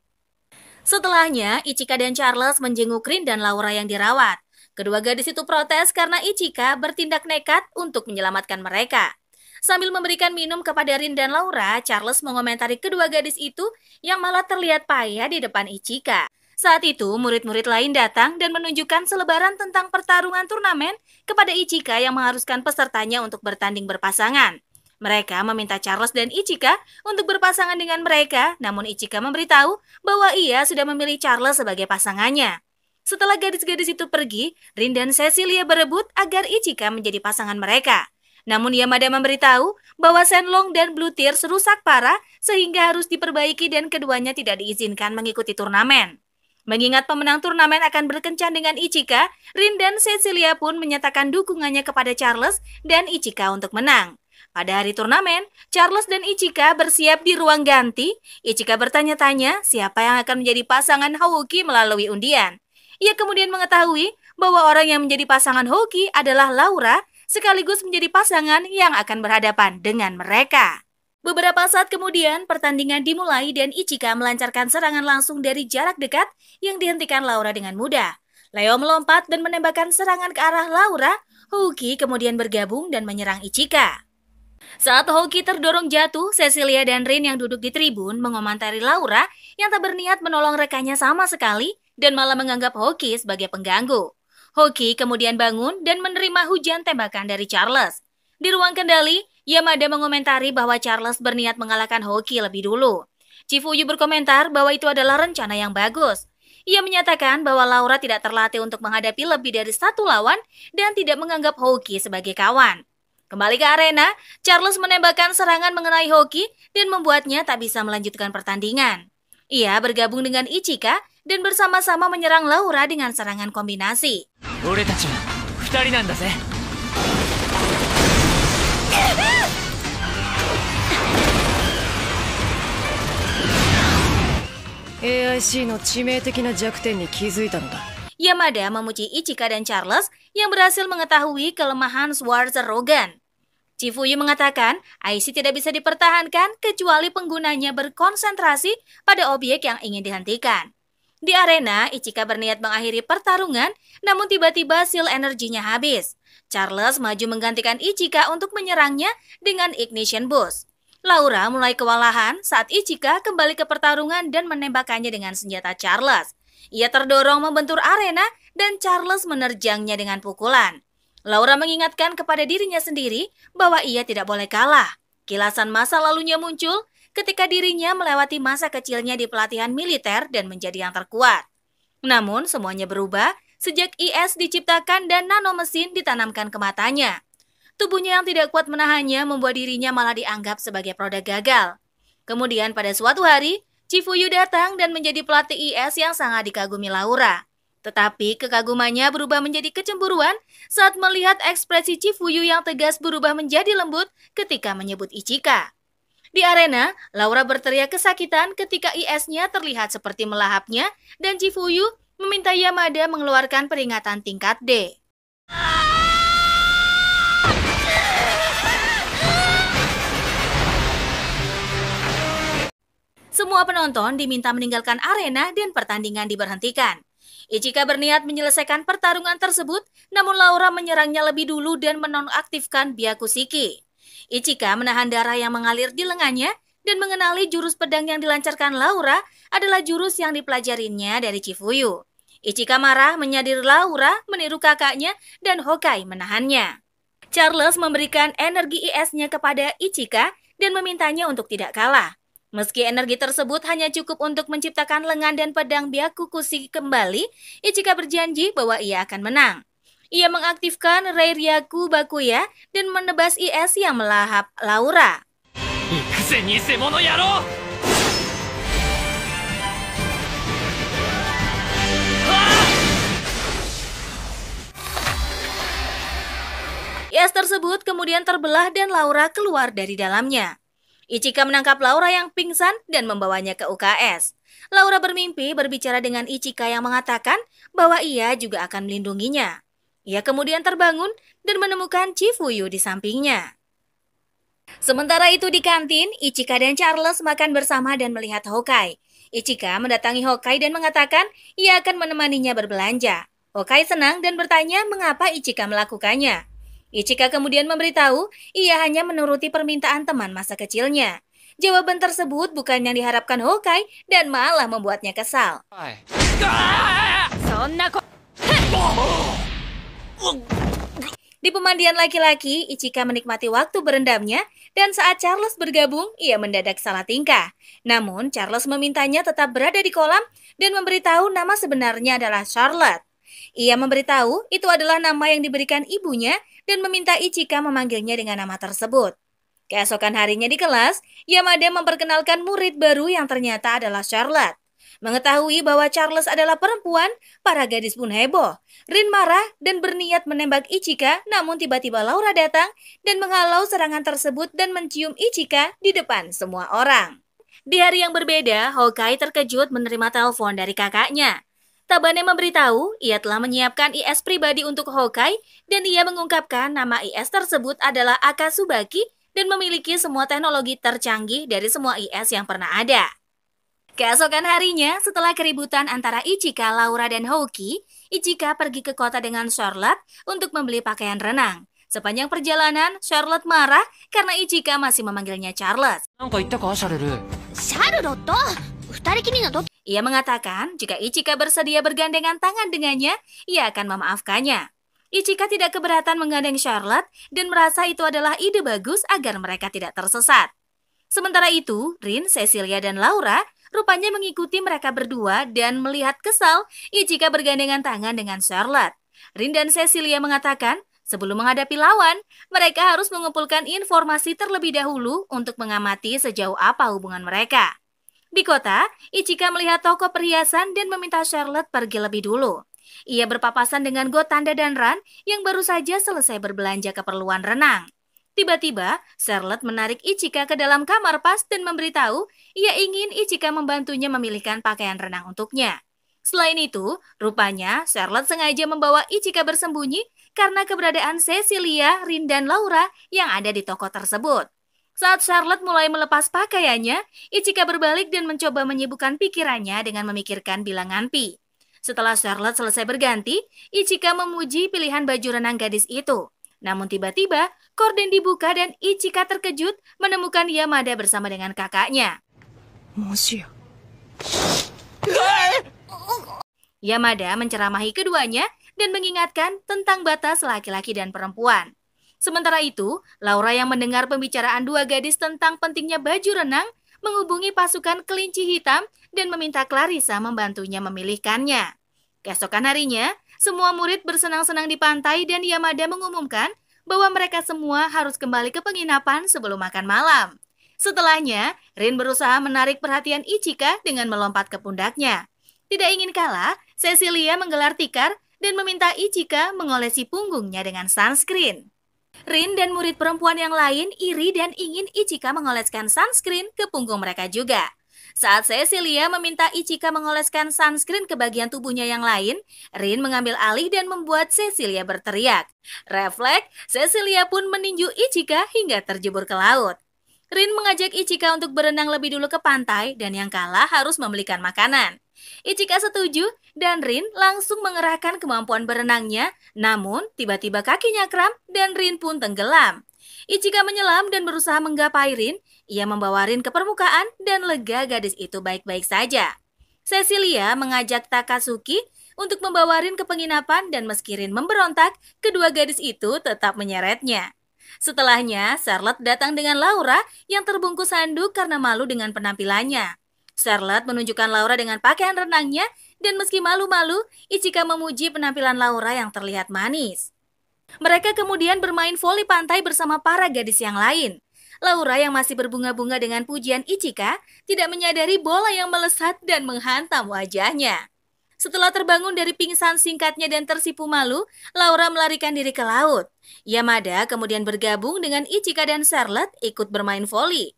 Setelahnya, Ichika dan Charles menjenguk Rin dan Laura yang dirawat. Kedua gadis itu protes karena Ichika bertindak nekat untuk menyelamatkan mereka. Sambil memberikan minum kepada Rin dan Laura, Charles mengomentari kedua gadis itu yang malah terlihat payah di depan Ichika. Saat itu, murid-murid lain datang dan menunjukkan selebaran tentang pertarungan turnamen kepada Ichika yang mengharuskan pesertanya untuk bertanding berpasangan. Mereka meminta Charles dan Ichika untuk berpasangan dengan mereka, namun Ichika memberitahu bahwa ia sudah memilih Charles sebagai pasangannya. Setelah gadis-gadis itu pergi, Rin dan Cecilia berebut agar Ichika menjadi pasangan mereka. Namun Yamada memberitahu bahwa Shenlong dan Blue Tears rusak parah sehingga harus diperbaiki dan keduanya tidak diizinkan mengikuti turnamen. Mengingat pemenang turnamen akan berkencan dengan Ichika, Rin dan Cecilia pun menyatakan dukungannya kepada Charles dan Ichika untuk menang. Pada hari turnamen, Charles dan Ichika bersiap di ruang ganti. Ichika bertanya-tanya siapa yang akan menjadi pasangan Houki melalui undian. Ia kemudian mengetahui bahwa orang yang menjadi pasangan Houki adalah Laura, sekaligus menjadi pasangan yang akan berhadapan dengan mereka. Beberapa saat kemudian, pertandingan dimulai dan Ichika melancarkan serangan langsung dari jarak dekat yang dihentikan Laura dengan mudah. Leo melompat dan menembakkan serangan ke arah Laura. Houki kemudian bergabung dan menyerang Ichika. Saat Houki terdorong jatuh, Cecilia dan Rin yang duduk di tribun mengomentari Laura yang tak berniat menolong rekannya sama sekali dan malah menganggap Houki sebagai pengganggu. Houki kemudian bangun dan menerima hujan tembakan dari Charles. Di ruang kendali, Yamada mengomentari bahwa Charles berniat mengalahkan Houki lebih dulu. Chifuyu berkomentar bahwa itu adalah rencana yang bagus. Ia menyatakan bahwa Laura tidak terlatih untuk menghadapi lebih dari satu lawan dan tidak menganggap Houki sebagai kawan. Kembali ke arena, Charles menembakkan serangan mengenai Houki dan membuatnya tak bisa melanjutkan pertandingan. Ia bergabung dengan Ichika dan bersama-sama menyerang Laura dengan serangan kombinasi. AIC の致命的な弱点に気づいたのだ。Yamada memuji Ichika dan Charles yang berhasil mengetahui kelemahan Schwarzer Shogun. Chifuyu mengatakan, IC tidak bisa dipertahankan kecuali penggunanya berkonsentrasi pada objek yang ingin dihentikan. Di arena, Ichika berniat mengakhiri pertarungan, namun tiba-tiba sil energinya habis. Charles maju menggantikan Ichika untuk menyerangnya dengan ignition boost. Laura mulai kewalahan saat Ichika kembali ke pertarungan dan menembakkannya dengan senjata Charles. Ia terdorong membentur arena dan Charles menerjangnya dengan pukulan. Laura mengingatkan kepada dirinya sendiri bahwa ia tidak boleh kalah. Kilasan masa lalunya muncul ketika dirinya melewati masa kecilnya di pelatihan militer dan menjadi yang terkuat. Namun semuanya berubah sejak IS diciptakan dan nanomesin ditanamkan ke matanya. Tubuhnya yang tidak kuat menahannya membuat dirinya malah dianggap sebagai produk gagal. Kemudian pada suatu hari, Chifuyu datang dan menjadi pelatih IS yang sangat dikagumi Laura. Tetapi kekagumannya berubah menjadi kecemburuan saat melihat ekspresi Chifuyu yang tegas berubah menjadi lembut ketika menyebut Ichika. Di arena, Laura berteriak kesakitan ketika IS-nya terlihat seperti melahapnya dan Chifuyu meminta Yamada mengeluarkan peringatan tingkat D. Semua penonton diminta meninggalkan arena dan pertandingan diberhentikan. Ichika berniat menyelesaikan pertarungan tersebut, namun Laura menyerangnya lebih dulu dan menonaktifkan Byakushiki. Ichika menahan darah yang mengalir di lengannya dan mengenali jurus pedang yang dilancarkan Laura adalah jurus yang dipelajarinya dari Chifuyu. Ichika marah menyadari Laura meniru kakaknya dan Hokkai menahannya. Charles memberikan energi IS-nya kepada Ichika dan memintanya untuk tidak kalah. Meski energi tersebut hanya cukup untuk menciptakan lengan dan pedang Byakushiki kembali, Ichika berjanji bahwa ia akan menang. Ia mengaktifkan Reiryaku Bakuya dan menebas IS yang melahap Laura. IS tersebut kemudian terbelah dan Laura keluar dari dalamnya. Ichika menangkap Laura yang pingsan dan membawanya ke UKS. Laura bermimpi berbicara dengan Ichika yang mengatakan bahwa ia juga akan melindunginya. Ia kemudian terbangun dan menemukan Chifuyu di sampingnya. Sementara itu di kantin, Ichika dan Charles makan bersama dan melihat Hokkai. Ichika mendatangi Hokkai dan mengatakan ia akan menemaninya berbelanja. Hokkai senang dan bertanya mengapa Ichika melakukannya. Ichika kemudian memberitahu ia hanya menuruti permintaan teman masa kecilnya. Jawaban tersebut bukan yang diharapkan Hokkai dan malah membuatnya kesal. Di pemandian laki-laki, Ichika menikmati waktu berendamnya dan saat Charles bergabung, ia mendadak salah tingkah. Namun, Charles memintanya tetap berada di kolam dan memberitahu nama sebenarnya adalah Charlotte. Ia memberitahu itu adalah nama yang diberikan ibunya dan meminta Ichika memanggilnya dengan nama tersebut. Keesokan harinya di kelas, Yamada memperkenalkan murid baru yang ternyata adalah Charlotte. Mengetahui bahwa Charles adalah perempuan, para gadis pun heboh. Rin marah dan berniat menembak Ichika, namun tiba-tiba Laura datang dan menghalau serangan tersebut dan mencium Ichika di depan semua orang. Di hari yang berbeda, Hokkai terkejut menerima telepon dari kakaknya. Tabane memberitahu ia telah menyiapkan IS pribadi untuk Hokkai dan ia mengungkapkan nama IS tersebut adalah Akasubaki dan memiliki semua teknologi tercanggih dari semua IS yang pernah ada. Keesokan harinya, setelah keributan antara Ichika, Laura, dan Houki, Ichika pergi ke kota dengan Charlotte untuk membeli pakaian renang. Sepanjang perjalanan, Charlotte marah karena Ichika masih memanggilnya Charles. Ia mengatakan jika Ichika bersedia bergandengan tangan dengannya, ia akan memaafkannya. Ichika tidak keberatan menggandeng Charlotte dan merasa itu adalah ide bagus agar mereka tidak tersesat. Sementara itu, Rin, Cecilia, dan Laura rupanya mengikuti mereka berdua dan melihat kesal Ichika bergandengan tangan dengan Charlotte. Rin dan Cecilia mengatakan, sebelum menghadapi lawan, mereka harus mengumpulkan informasi terlebih dahulu untuk mengamati sejauh apa hubungan mereka. Di kota, Ichika melihat toko perhiasan dan meminta Charlotte pergi lebih dulu. Ia berpapasan dengan Gotanda dan Ran yang baru saja selesai berbelanja keperluan renang. Tiba-tiba, Charlotte menarik Ichika ke dalam kamar pas dan memberitahu ia ingin Ichika membantunya memilihkan pakaian renang untuknya. Selain itu, rupanya Charlotte sengaja membawa Ichika bersembunyi karena keberadaan Cecilia, Rin, dan Laura yang ada di toko tersebut. Saat Charlotte mulai melepas pakaiannya, Ichika berbalik dan mencoba menyibukkan pikirannya dengan memikirkan bilangan pi. Setelah Charlotte selesai berganti, Ichika memuji pilihan baju renang gadis itu. Namun tiba-tiba, korden dibuka dan Ichika terkejut menemukan Yamada bersama dengan kakaknya. Yamada menceramahi keduanya dan mengingatkan tentang batas laki-laki dan perempuan. Sementara itu, Laura yang mendengar pembicaraan dua gadis tentang pentingnya baju renang, menghubungi pasukan kelinci hitam dan meminta Clarissa membantunya memilihkannya. Keesokan harinya, semua murid bersenang-senang di pantai dan Yamada mengumumkan bahwa mereka semua harus kembali ke penginapan sebelum makan malam. Setelahnya, Rin berusaha menarik perhatian Ichika dengan melompat ke pundaknya. Tidak ingin kalah, Cecilia menggelar tikar dan meminta Ichika mengolesi punggungnya dengan sunscreen. Rin dan murid perempuan yang lain iri dan ingin Ichika mengoleskan sunscreen ke punggung mereka juga. Saat Cecilia meminta Ichika mengoleskan sunscreen ke bagian tubuhnya yang lain, Rin mengambil alih dan membuat Cecilia berteriak. Refleks, Cecilia pun meninju Ichika hingga terjebur ke laut. Rin mengajak Ichika untuk berenang lebih dulu ke pantai dan yang kalah harus membelikan makanan. Ichika setuju dan Rin langsung mengerahkan kemampuan berenangnya, namun tiba-tiba kakinya kram dan Rin pun tenggelam. Ichika menyelam dan berusaha menggapai Rin. Ia membawa Rin ke permukaan dan lega gadis itu baik-baik saja. Cecilia mengajak Takatsuki untuk membawa Rin ke penginapan dan meski Rin memberontak, kedua gadis itu tetap menyeretnya. Setelahnya, Charlotte datang dengan Laura yang terbungkus handuk karena malu dengan penampilannya. Charlotte menunjukkan Laura dengan pakaian renangnya dan meski malu-malu, Ichika memuji penampilan Laura yang terlihat manis. Mereka kemudian bermain voli pantai bersama para gadis yang lain. Laura yang masih berbunga-bunga dengan pujian Ichika tidak menyadari bola yang melesat dan menghantam wajahnya. Setelah terbangun dari pingsan singkatnya dan tersipu malu, Laura melarikan diri ke laut. Yamada kemudian bergabung dengan Ichika dan Charlotte ikut bermain voli.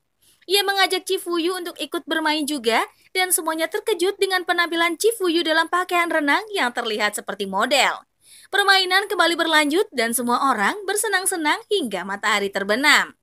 Ia mengajak Chifuyu untuk ikut bermain juga dan semuanya terkejut dengan penampilan Chifuyu dalam pakaian renang yang terlihat seperti model. Permainan kembali berlanjut dan semua orang bersenang-senang hingga matahari terbenam.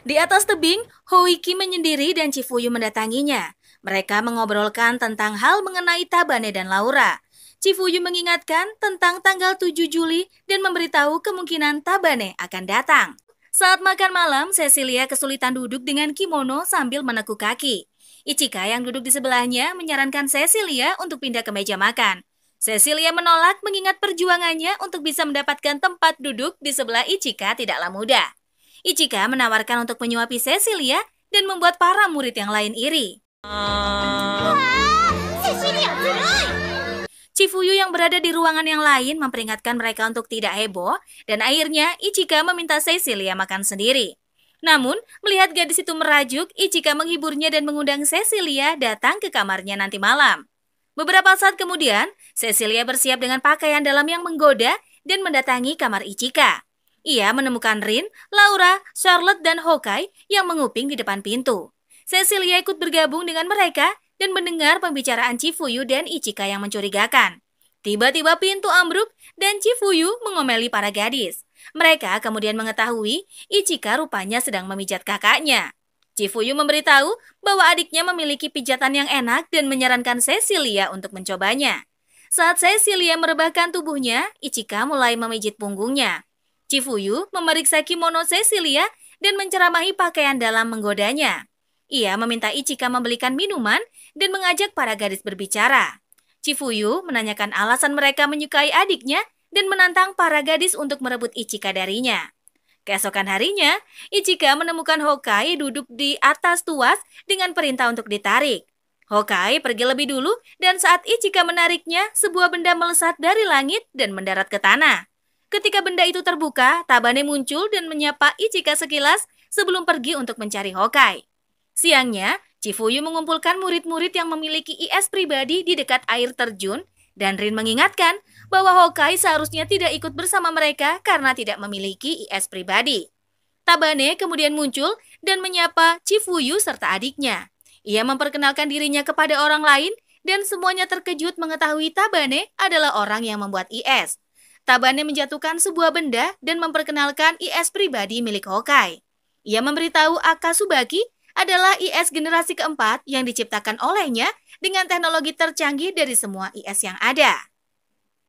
Di atas tebing, Hoiki menyendiri dan Chifuyu mendatanginya. Mereka mengobrolkan tentang hal mengenai Tabane dan Laura. Chifuyu mengingatkan tentang tanggal 7 Juli dan memberitahu kemungkinan Tabane akan datang. Saat makan malam, Cecilia kesulitan duduk dengan kimono sambil menekuk kaki. Ichika yang duduk di sebelahnya menyarankan Cecilia untuk pindah ke meja makan. Cecilia menolak mengingat perjuangannya untuk bisa mendapatkan tempat duduk di sebelah Ichika tidaklah mudah. Ichika menawarkan untuk menyuapi Cecilia dan membuat para murid yang lain iri. Chifuyu yang berada di ruangan yang lain memperingatkan mereka untuk tidak heboh dan akhirnya Ichika meminta Cecilia makan sendiri. Namun, melihat gadis itu merajuk, Ichika menghiburnya dan mengundang Cecilia datang ke kamarnya nanti malam. Beberapa saat kemudian, Cecilia bersiap dengan pakaian dalam yang menggoda dan mendatangi kamar Ichika. Ia menemukan Rin, Laura, Charlotte, dan Hokkai yang menguping di depan pintu. Cecilia ikut bergabung dengan mereka dan mendengar pembicaraan Chifuyu dan Ichika yang mencurigakan. Tiba-tiba pintu ambruk dan Chifuyu mengomeli para gadis. Mereka kemudian mengetahui Ichika rupanya sedang memijat kakaknya. Chifuyu memberitahu bahwa adiknya memiliki pijatan yang enak dan menyarankan Cecilia untuk mencobanya. Saat Cecilia merebahkan tubuhnya, Ichika mulai memijit punggungnya. Chifuyu memeriksa kimono Cecilia dan menceramahi pakaian dalam menggodanya. Ia meminta Ichika membelikan minuman dan mengajak para gadis berbicara. Chifuyu menanyakan alasan mereka menyukai adiknya dan menantang para gadis untuk merebut Ichika darinya. Keesokan harinya, Ichika menemukan Hokkai duduk di atas tuas dengan perintah untuk ditarik. Hokkai pergi lebih dulu dan saat Ichika menariknya, sebuah benda melesat dari langit dan mendarat ke tanah. Ketika benda itu terbuka, Tabane muncul dan menyapa Ichika sekilas sebelum pergi untuk mencari Hokkai. Siangnya, Chifuyu mengumpulkan murid-murid yang memiliki IS pribadi di dekat air terjun dan Rin mengingatkan bahwa Hokkai seharusnya tidak ikut bersama mereka karena tidak memiliki IS pribadi. Tabane kemudian muncul dan menyapa Chifuyu serta adiknya. Ia memperkenalkan dirinya kepada orang lain dan semuanya terkejut mengetahui Tabane adalah orang yang membuat IS. Tabane menjatuhkan sebuah benda dan memperkenalkan IS pribadi milik Hawkeye. Ia memberitahu Akasubaki adalah IS generasi keempat yang diciptakan olehnya dengan teknologi tercanggih dari semua IS yang ada.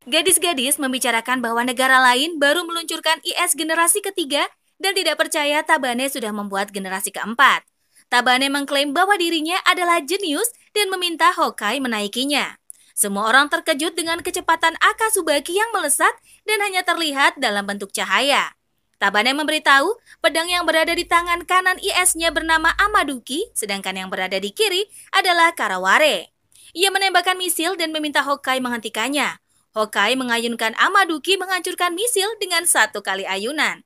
Gadis-gadis membicarakan bahwa negara lain baru meluncurkan IS generasi ketiga dan tidak percaya Tabane sudah membuat generasi keempat. Tabane mengklaim bahwa dirinya adalah jenius dan meminta Hawkeye menaikinya. Semua orang terkejut dengan kecepatan Akasubaki yang melesat dan hanya terlihat dalam bentuk cahaya. Tabane memberitahu pedang yang berada di tangan kanan IS-nya bernama Amaduki, sedangkan yang berada di kiri adalah Karaware. Ia menembakkan misil dan meminta Hawkeye menghentikannya. Hawkeye mengayunkan Amaduki menghancurkan misil dengan satu kali ayunan.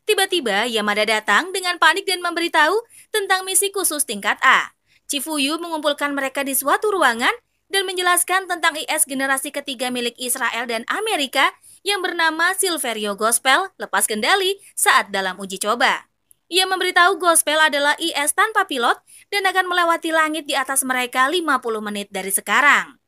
Tiba-tiba Yamada datang dengan panik dan memberitahu tentang misi khusus tingkat A. Chifuyu mengumpulkan mereka di suatu ruangan dan menjelaskan tentang IS generasi ketiga milik Israel dan Amerika yang bernama Silverio Gospel lepas kendali saat dalam uji coba. Ia memberitahu Gospel adalah IS tanpa pilot dan akan melewati langit di atas mereka 50 menit dari sekarang.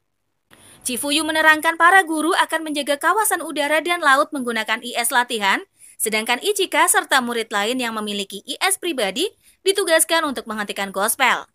Chifuyu menerangkan para guru akan menjaga kawasan udara dan laut menggunakan IS latihan, sedangkan Ichika serta murid lain yang memiliki IS pribadi ditugaskan untuk menghentikan Gospel.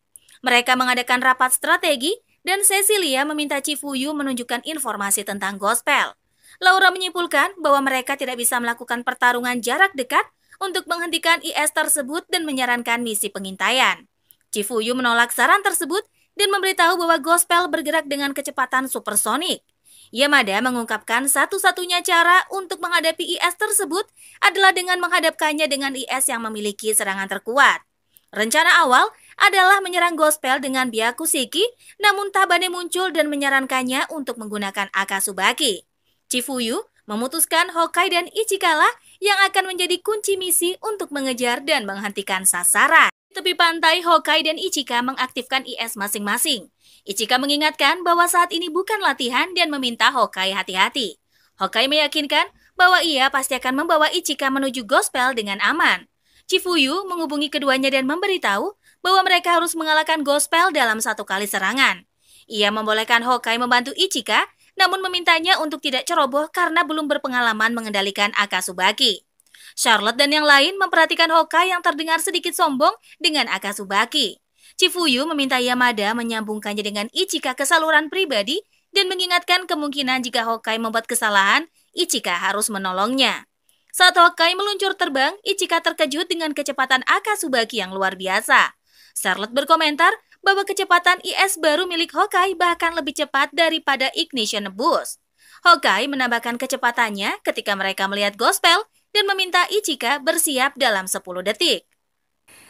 Mereka mengadakan rapat strategi dan Cecilia meminta Chifuyu menunjukkan informasi tentang Gospel. Laura menyimpulkan bahwa mereka tidak bisa melakukan pertarungan jarak dekat untuk menghentikan IS tersebut dan menyarankan misi pengintaian. Chifuyu menolak saran tersebut dan memberitahu bahwa Gospel bergerak dengan kecepatan supersonik. Yamada mengungkapkan satu-satunya cara untuk menghadapi IS tersebut adalah dengan menghadapkannya dengan IS yang memiliki serangan terkuat. Rencana awal adalah menyerang Gospel dengan Byakuseki, namun Tabane muncul dan menyarankannya untuk menggunakan Akasubaki. Chifuyu memutuskan Hawkeye dan Ichika lah yang akan menjadi kunci misi untuk mengejar dan menghentikan sasaran. Di tepi pantai, Hawkeye dan Ichika mengaktifkan IS masing-masing. Ichika mengingatkan bahwa saat ini bukan latihan dan meminta Hawkeye hati-hati. Hawkeye meyakinkan bahwa ia pasti akan membawa Ichika menuju Gospel dengan aman. Chifuyu menghubungi keduanya dan memberitahu bahwa mereka harus mengalahkan Gospel dalam satu kali serangan. Ia membolehkan Hawkeye membantu Ichika, namun memintanya untuk tidak ceroboh karena belum berpengalaman mengendalikan Akasubaki. Charlotte dan yang lain memperhatikan Hawkeye yang terdengar sedikit sombong dengan Akasubaki. Chifuyu meminta Yamada menyambungkannya dengan Ichika ke saluran pribadi dan mengingatkan kemungkinan jika Hawkeye membuat kesalahan, Ichika harus menolongnya. Saat Hawkeye meluncur terbang, Ichika terkejut dengan kecepatan Akasubaki yang luar biasa. Charlotte berkomentar bahwa kecepatan IS baru milik Hawkeye bahkan lebih cepat daripada Ignition Boost. Hawkeye menambahkan kecepatannya ketika mereka melihat Gospel dan meminta Ichika bersiap dalam 10 detik.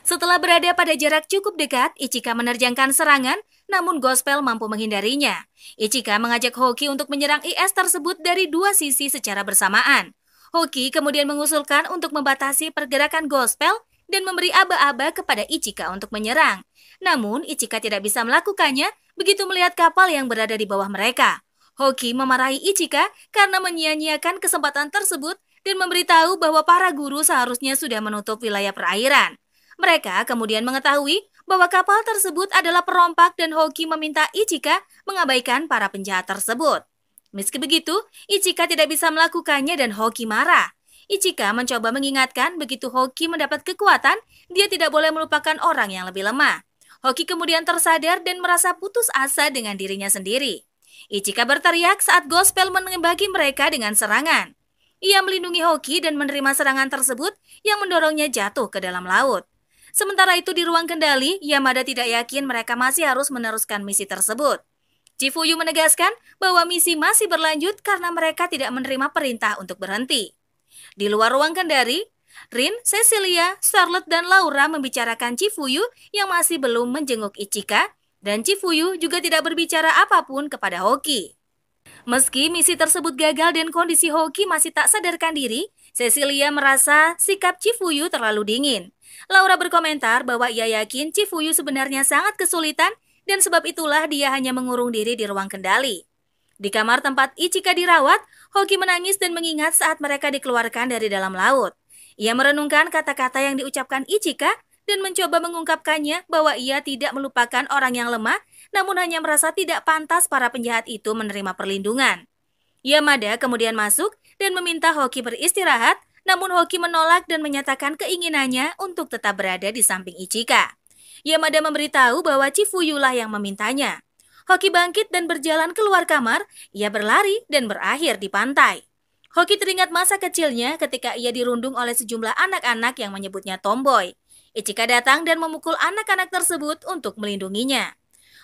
Setelah berada pada jarak cukup dekat, Ichika menerjangkan serangan, namun Gospel mampu menghindarinya. Ichika mengajak Hoki untuk menyerang IS tersebut dari dua sisi secara bersamaan. Hoki kemudian mengusulkan untuk membatasi pergerakan Gospel dan memberi aba-aba kepada Ichika untuk menyerang. Namun, Ichika tidak bisa melakukannya begitu melihat kapal yang berada di bawah mereka. Hoki memarahi Ichika karena menyia-nyiakan kesempatan tersebut dan memberitahu bahwa para guru seharusnya sudah menutup wilayah perairan. Mereka kemudian mengetahui bahwa kapal tersebut adalah perompak dan Hoki meminta Ichika mengabaikan para penjahat tersebut. Meski begitu, Ichika tidak bisa melakukannya dan Hoki marah. Ichika mencoba mengingatkan begitu Hoki mendapat kekuatan, dia tidak boleh melupakan orang yang lebih lemah. Hoki kemudian tersadar dan merasa putus asa dengan dirinya sendiri. Ichika berteriak saat Gospel menembaki mereka dengan serangan. Ia melindungi Hoki dan menerima serangan tersebut yang mendorongnya jatuh ke dalam laut. Sementara itu di ruang kendali, Yamada tidak yakin mereka masih harus meneruskan misi tersebut. Chifuyu menegaskan bahwa misi masih berlanjut karena mereka tidak menerima perintah untuk berhenti. Di luar ruang kendali, Rin, Cecilia, Charlotte, dan Laura membicarakan Chifuyu yang masih belum menjenguk Ichika, dan Chifuyu juga tidak berbicara apapun kepada Hoki. Meski misi tersebut gagal dan kondisi Hoki masih tak sadarkan diri, Cecilia merasa sikap Chifuyu terlalu dingin. Laura berkomentar bahwa ia yakin Chifuyu sebenarnya sangat kesulitan dan sebab itulah dia hanya mengurung diri di ruang kendali. Di kamar tempat Ichika dirawat, Hoki menangis dan mengingat saat mereka dikeluarkan dari dalam laut. Ia merenungkan kata-kata yang diucapkan Ichika dan mencoba mengungkapkannya bahwa ia tidak melupakan orang yang lemah, namun hanya merasa tidak pantas para penjahat itu menerima perlindungan. Yamada kemudian masuk dan meminta Hoki beristirahat, namun Hoki menolak dan menyatakan keinginannya untuk tetap berada di samping Ichika. Yamada memberitahu bahwa Chifuyu lah yang memintanya. Hoki bangkit dan berjalan keluar kamar, ia berlari dan berakhir di pantai. Hoki teringat masa kecilnya ketika ia dirundung oleh sejumlah anak-anak yang menyebutnya tomboy. Ichika datang dan memukul anak-anak tersebut untuk melindunginya.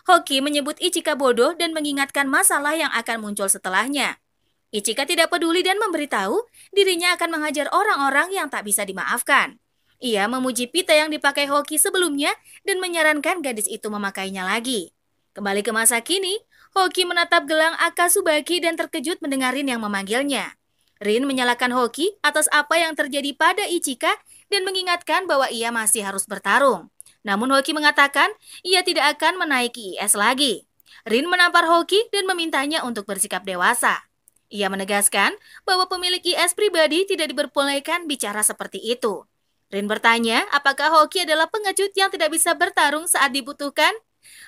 Hoki menyebut Ichika bodoh dan mengingatkan masalah yang akan muncul setelahnya. Ichika tidak peduli dan memberitahu dirinya akan menghajar orang-orang yang tak bisa dimaafkan. Ia memuji pita yang dipakai Hoki sebelumnya dan menyarankan gadis itu memakainya lagi. Kembali ke masa kini, Hoki menatap gelang Akasubaki dan terkejut mendengar Rin yang memanggilnya. Rin menyalahkan Hoki atas apa yang terjadi pada Ichika dan mengingatkan bahwa ia masih harus bertarung. Namun Hoki mengatakan ia tidak akan menaiki IS lagi. Rin menampar Hoki dan memintanya untuk bersikap dewasa. Ia menegaskan bahwa pemilik IS pribadi tidak diperbolehkan bicara seperti itu. Rin bertanya apakah Hoki adalah pengecut yang tidak bisa bertarung saat dibutuhkan.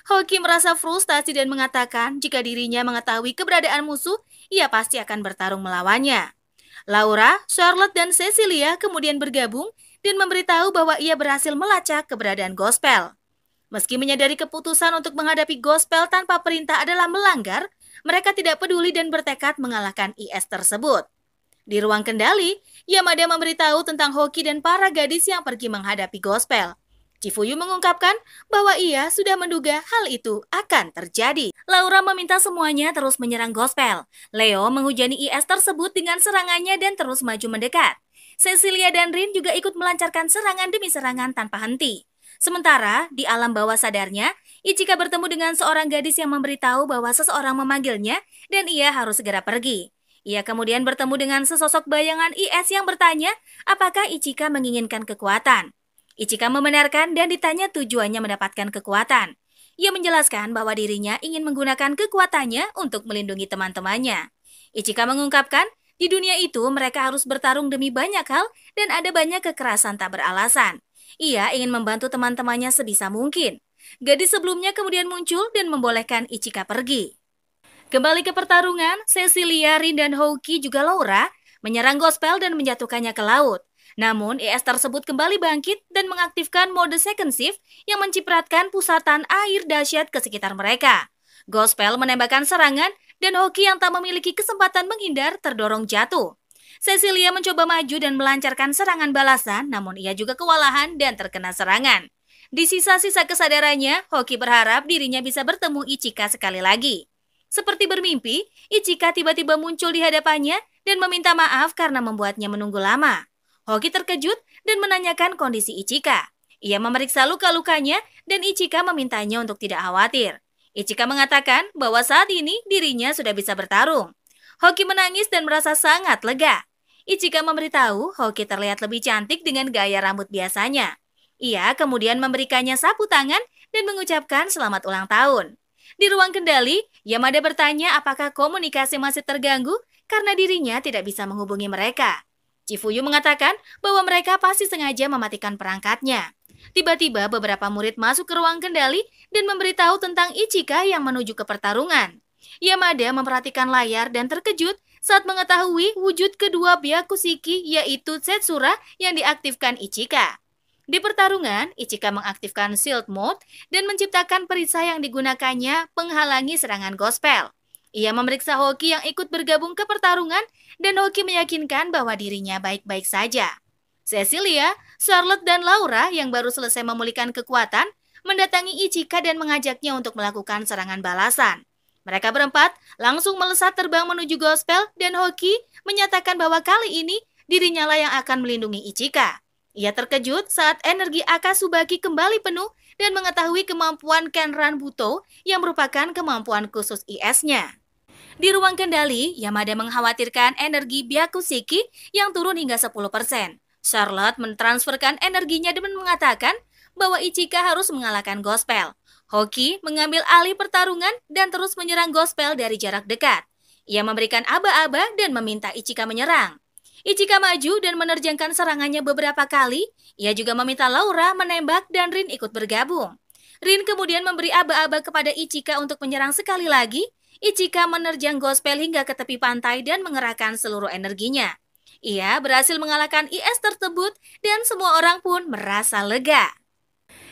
Hoki merasa frustasi dan mengatakan jika dirinya mengetahui keberadaan musuh, ia pasti akan bertarung melawannya. Laura, Charlotte, dan Cecilia kemudian bergabung dan memberitahu bahwa ia berhasil melacak keberadaan Gospel. Meski menyadari keputusan untuk menghadapi Gospel tanpa perintah adalah melanggar, mereka tidak peduli dan bertekad mengalahkan IS tersebut. Di ruang kendali, Yamada memberitahu tentang Hoki dan para gadis yang pergi menghadapi Gospel. Chifuyu mengungkapkan bahwa ia sudah menduga hal itu akan terjadi. Laura meminta semuanya terus menyerang Gospel. Leo menghujani IS tersebut dengan serangannya dan terus maju mendekat. Cecilia dan Rin juga ikut melancarkan serangan demi serangan tanpa henti. Sementara, di alam bawah sadarnya, Ichika bertemu dengan seorang gadis yang memberitahu bahwa seseorang memanggilnya dan ia harus segera pergi. Ia kemudian bertemu dengan sesosok bayangan IS yang bertanya apakah Ichika menginginkan kekuatan. Ichika membenarkan dan ditanya tujuannya mendapatkan kekuatan. Ia menjelaskan bahwa dirinya ingin menggunakan kekuatannya untuk melindungi teman-temannya. Ichika mengungkapkan, di dunia itu mereka harus bertarung demi banyak hal dan ada banyak kekerasan tak beralasan. Ia ingin membantu teman-temannya sebisa mungkin. Gadis sebelumnya kemudian muncul dan membolehkan Ichika pergi. Kembali ke pertarungan, Cecilia, Rin, dan Hoki juga Laura menyerang Gospel dan menjatuhkannya ke laut. Namun, IS tersebut kembali bangkit dan mengaktifkan mode second shift yang mencipratkan pusatan air dahsyat ke sekitar mereka. Gospel menembakkan serangan dan Hoki yang tak memiliki kesempatan menghindar terdorong jatuh. Cecilia mencoba maju dan melancarkan serangan balasan, namun ia juga kewalahan dan terkena serangan. Di sisa-sisa kesadarannya, Hoki berharap dirinya bisa bertemu Ichika sekali lagi. Seperti bermimpi, Ichika tiba-tiba muncul di hadapannya dan meminta maaf karena membuatnya menunggu lama. Hoki terkejut dan menanyakan kondisi Ichika. Ia memeriksa luka-lukanya dan Ichika memintanya untuk tidak khawatir. Ichika mengatakan bahwa saat ini dirinya sudah bisa bertarung. Hoki menangis dan merasa sangat lega. Ichika memberitahu Hoki terlihat lebih cantik dengan gaya rambut biasanya. Ia kemudian memberikannya sapu tangan dan mengucapkan selamat ulang tahun. Di ruang kendali, Yamada bertanya apakah komunikasi masih terganggu karena dirinya tidak bisa menghubungi mereka. Chifuyu mengatakan bahwa mereka pasti sengaja mematikan perangkatnya. Tiba-tiba beberapa murid masuk ke ruang kendali dan memberitahu tentang Ichika yang menuju ke pertarungan. Yamada memperhatikan layar dan terkejut saat mengetahui wujud kedua Byakushiki yaitu Setsura yang diaktifkan Ichika. Di pertarungan, Ichika mengaktifkan Shield Mode dan menciptakan perisai yang digunakannya menghalangi serangan Gospel. Ia memeriksa Hoki yang ikut bergabung ke pertarungan dan Hoki meyakinkan bahwa dirinya baik-baik saja. Cecilia, Charlotte, dan Laura yang baru selesai memulihkan kekuatan mendatangi Ichika dan mengajaknya untuk melakukan serangan balasan. Mereka berempat langsung melesat terbang menuju Gospel dan Hoki menyatakan bahwa kali ini dirinya lah yang akan melindungi Ichika. Ia terkejut saat energi Akasubaki kembali penuh dan mengetahui kemampuan Kenran Buto yang merupakan kemampuan khusus IS-nya. Di ruang kendali, Yamada mengkhawatirkan energi Byakushiki yang turun hingga 10%. Charlotte mentransferkan energinya dan mengatakan bahwa Ichika harus mengalahkan Gospel. Hoki mengambil alih pertarungan dan terus menyerang Gospel dari jarak dekat. Ia memberikan aba-aba dan meminta Ichika menyerang. Ichika maju dan menerjangkan serangannya beberapa kali. Ia juga meminta Laura menembak dan Rin ikut bergabung. Rin kemudian memberi aba-aba kepada Ichika untuk menyerang sekali lagi. Ichika menerjang Gospel hingga ke tepi pantai dan mengerahkan seluruh energinya. Ia berhasil mengalahkan IS tersebut dan semua orang pun merasa lega.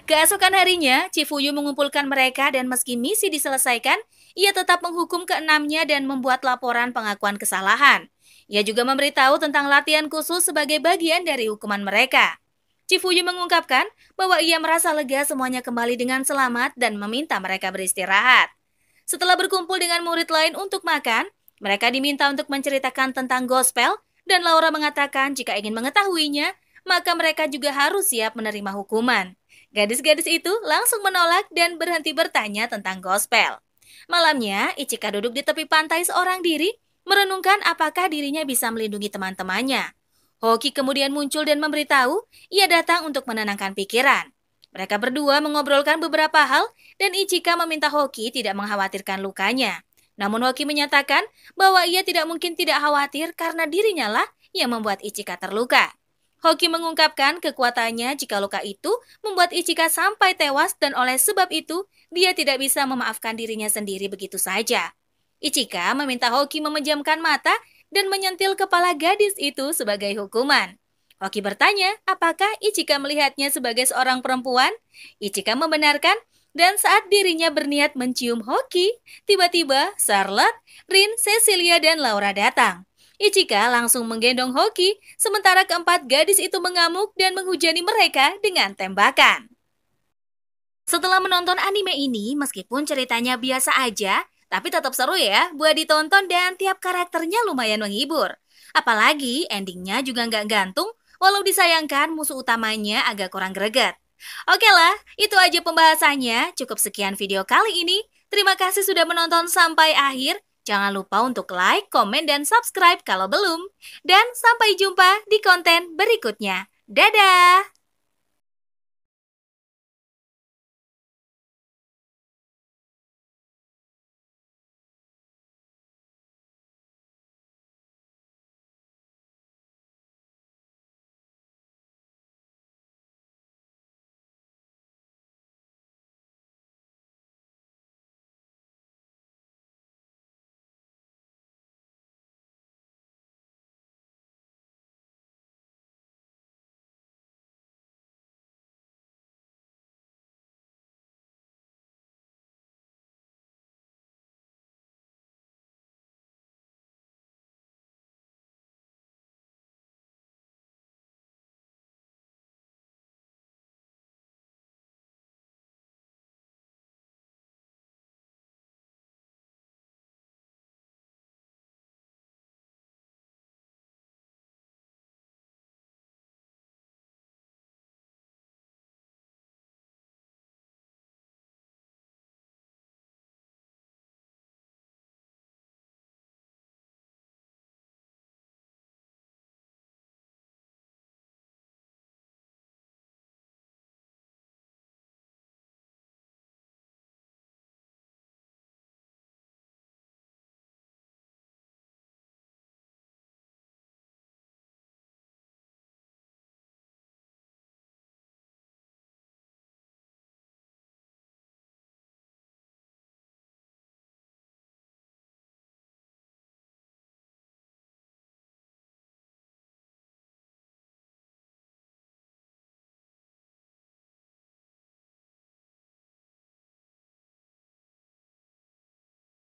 Keesokan harinya, Chifuyu mengumpulkan mereka dan meski misi diselesaikan, ia tetap menghukum keenamnya dan membuat laporan pengakuan kesalahan. Ia juga memberitahu tentang latihan khusus sebagai bagian dari hukuman mereka. Chifuyu mengungkapkan bahwa ia merasa lega semuanya kembali dengan selamat dan meminta mereka beristirahat. Setelah berkumpul dengan murid lain untuk makan, mereka diminta untuk menceritakan tentang Gospel dan Laura mengatakan jika ingin mengetahuinya, maka mereka juga harus siap menerima hukuman. Gadis-gadis itu langsung menolak dan berhenti bertanya tentang Gospel. Malamnya, Ichika duduk di tepi pantai seorang diri, merenungkan apakah dirinya bisa melindungi teman-temannya. Hoki kemudian muncul dan memberitahu ia datang untuk menenangkan pikiran. Mereka berdua mengobrolkan beberapa hal dan Ichika meminta Hoki tidak mengkhawatirkan lukanya. Namun Hoki menyatakan bahwa ia tidak mungkin tidak khawatir karena dirinya lah yang membuat Ichika terluka. Hoki mengungkapkan kekuatannya jika luka itu membuat Ichika sampai tewas dan oleh sebab itu dia tidak bisa memaafkan dirinya sendiri begitu saja. Ichika meminta Hoki memejamkan mata dan menyentil kepala gadis itu sebagai hukuman. Hoki bertanya apakah Ichika melihatnya sebagai seorang perempuan. Ichika membenarkan dan saat dirinya berniat mencium Hoki, tiba-tiba Charlotte, Rin, Cecilia, dan Laura datang. Ichika langsung menggendong Hoki, sementara keempat gadis itu mengamuk dan menghujani mereka dengan tembakan. Setelah menonton anime ini, meskipun ceritanya biasa aja, tapi tetap seru ya buat ditonton dan tiap karakternya lumayan menghibur. Apalagi endingnya juga nggak gantung, walau disayangkan musuh utamanya agak kurang greget. Oke lah, itu aja pembahasannya. Cukup sekian video kali ini. Terima kasih sudah menonton sampai akhir. Jangan lupa untuk like, komen, dan subscribe kalau belum. Dan sampai jumpa di konten berikutnya. Dadah!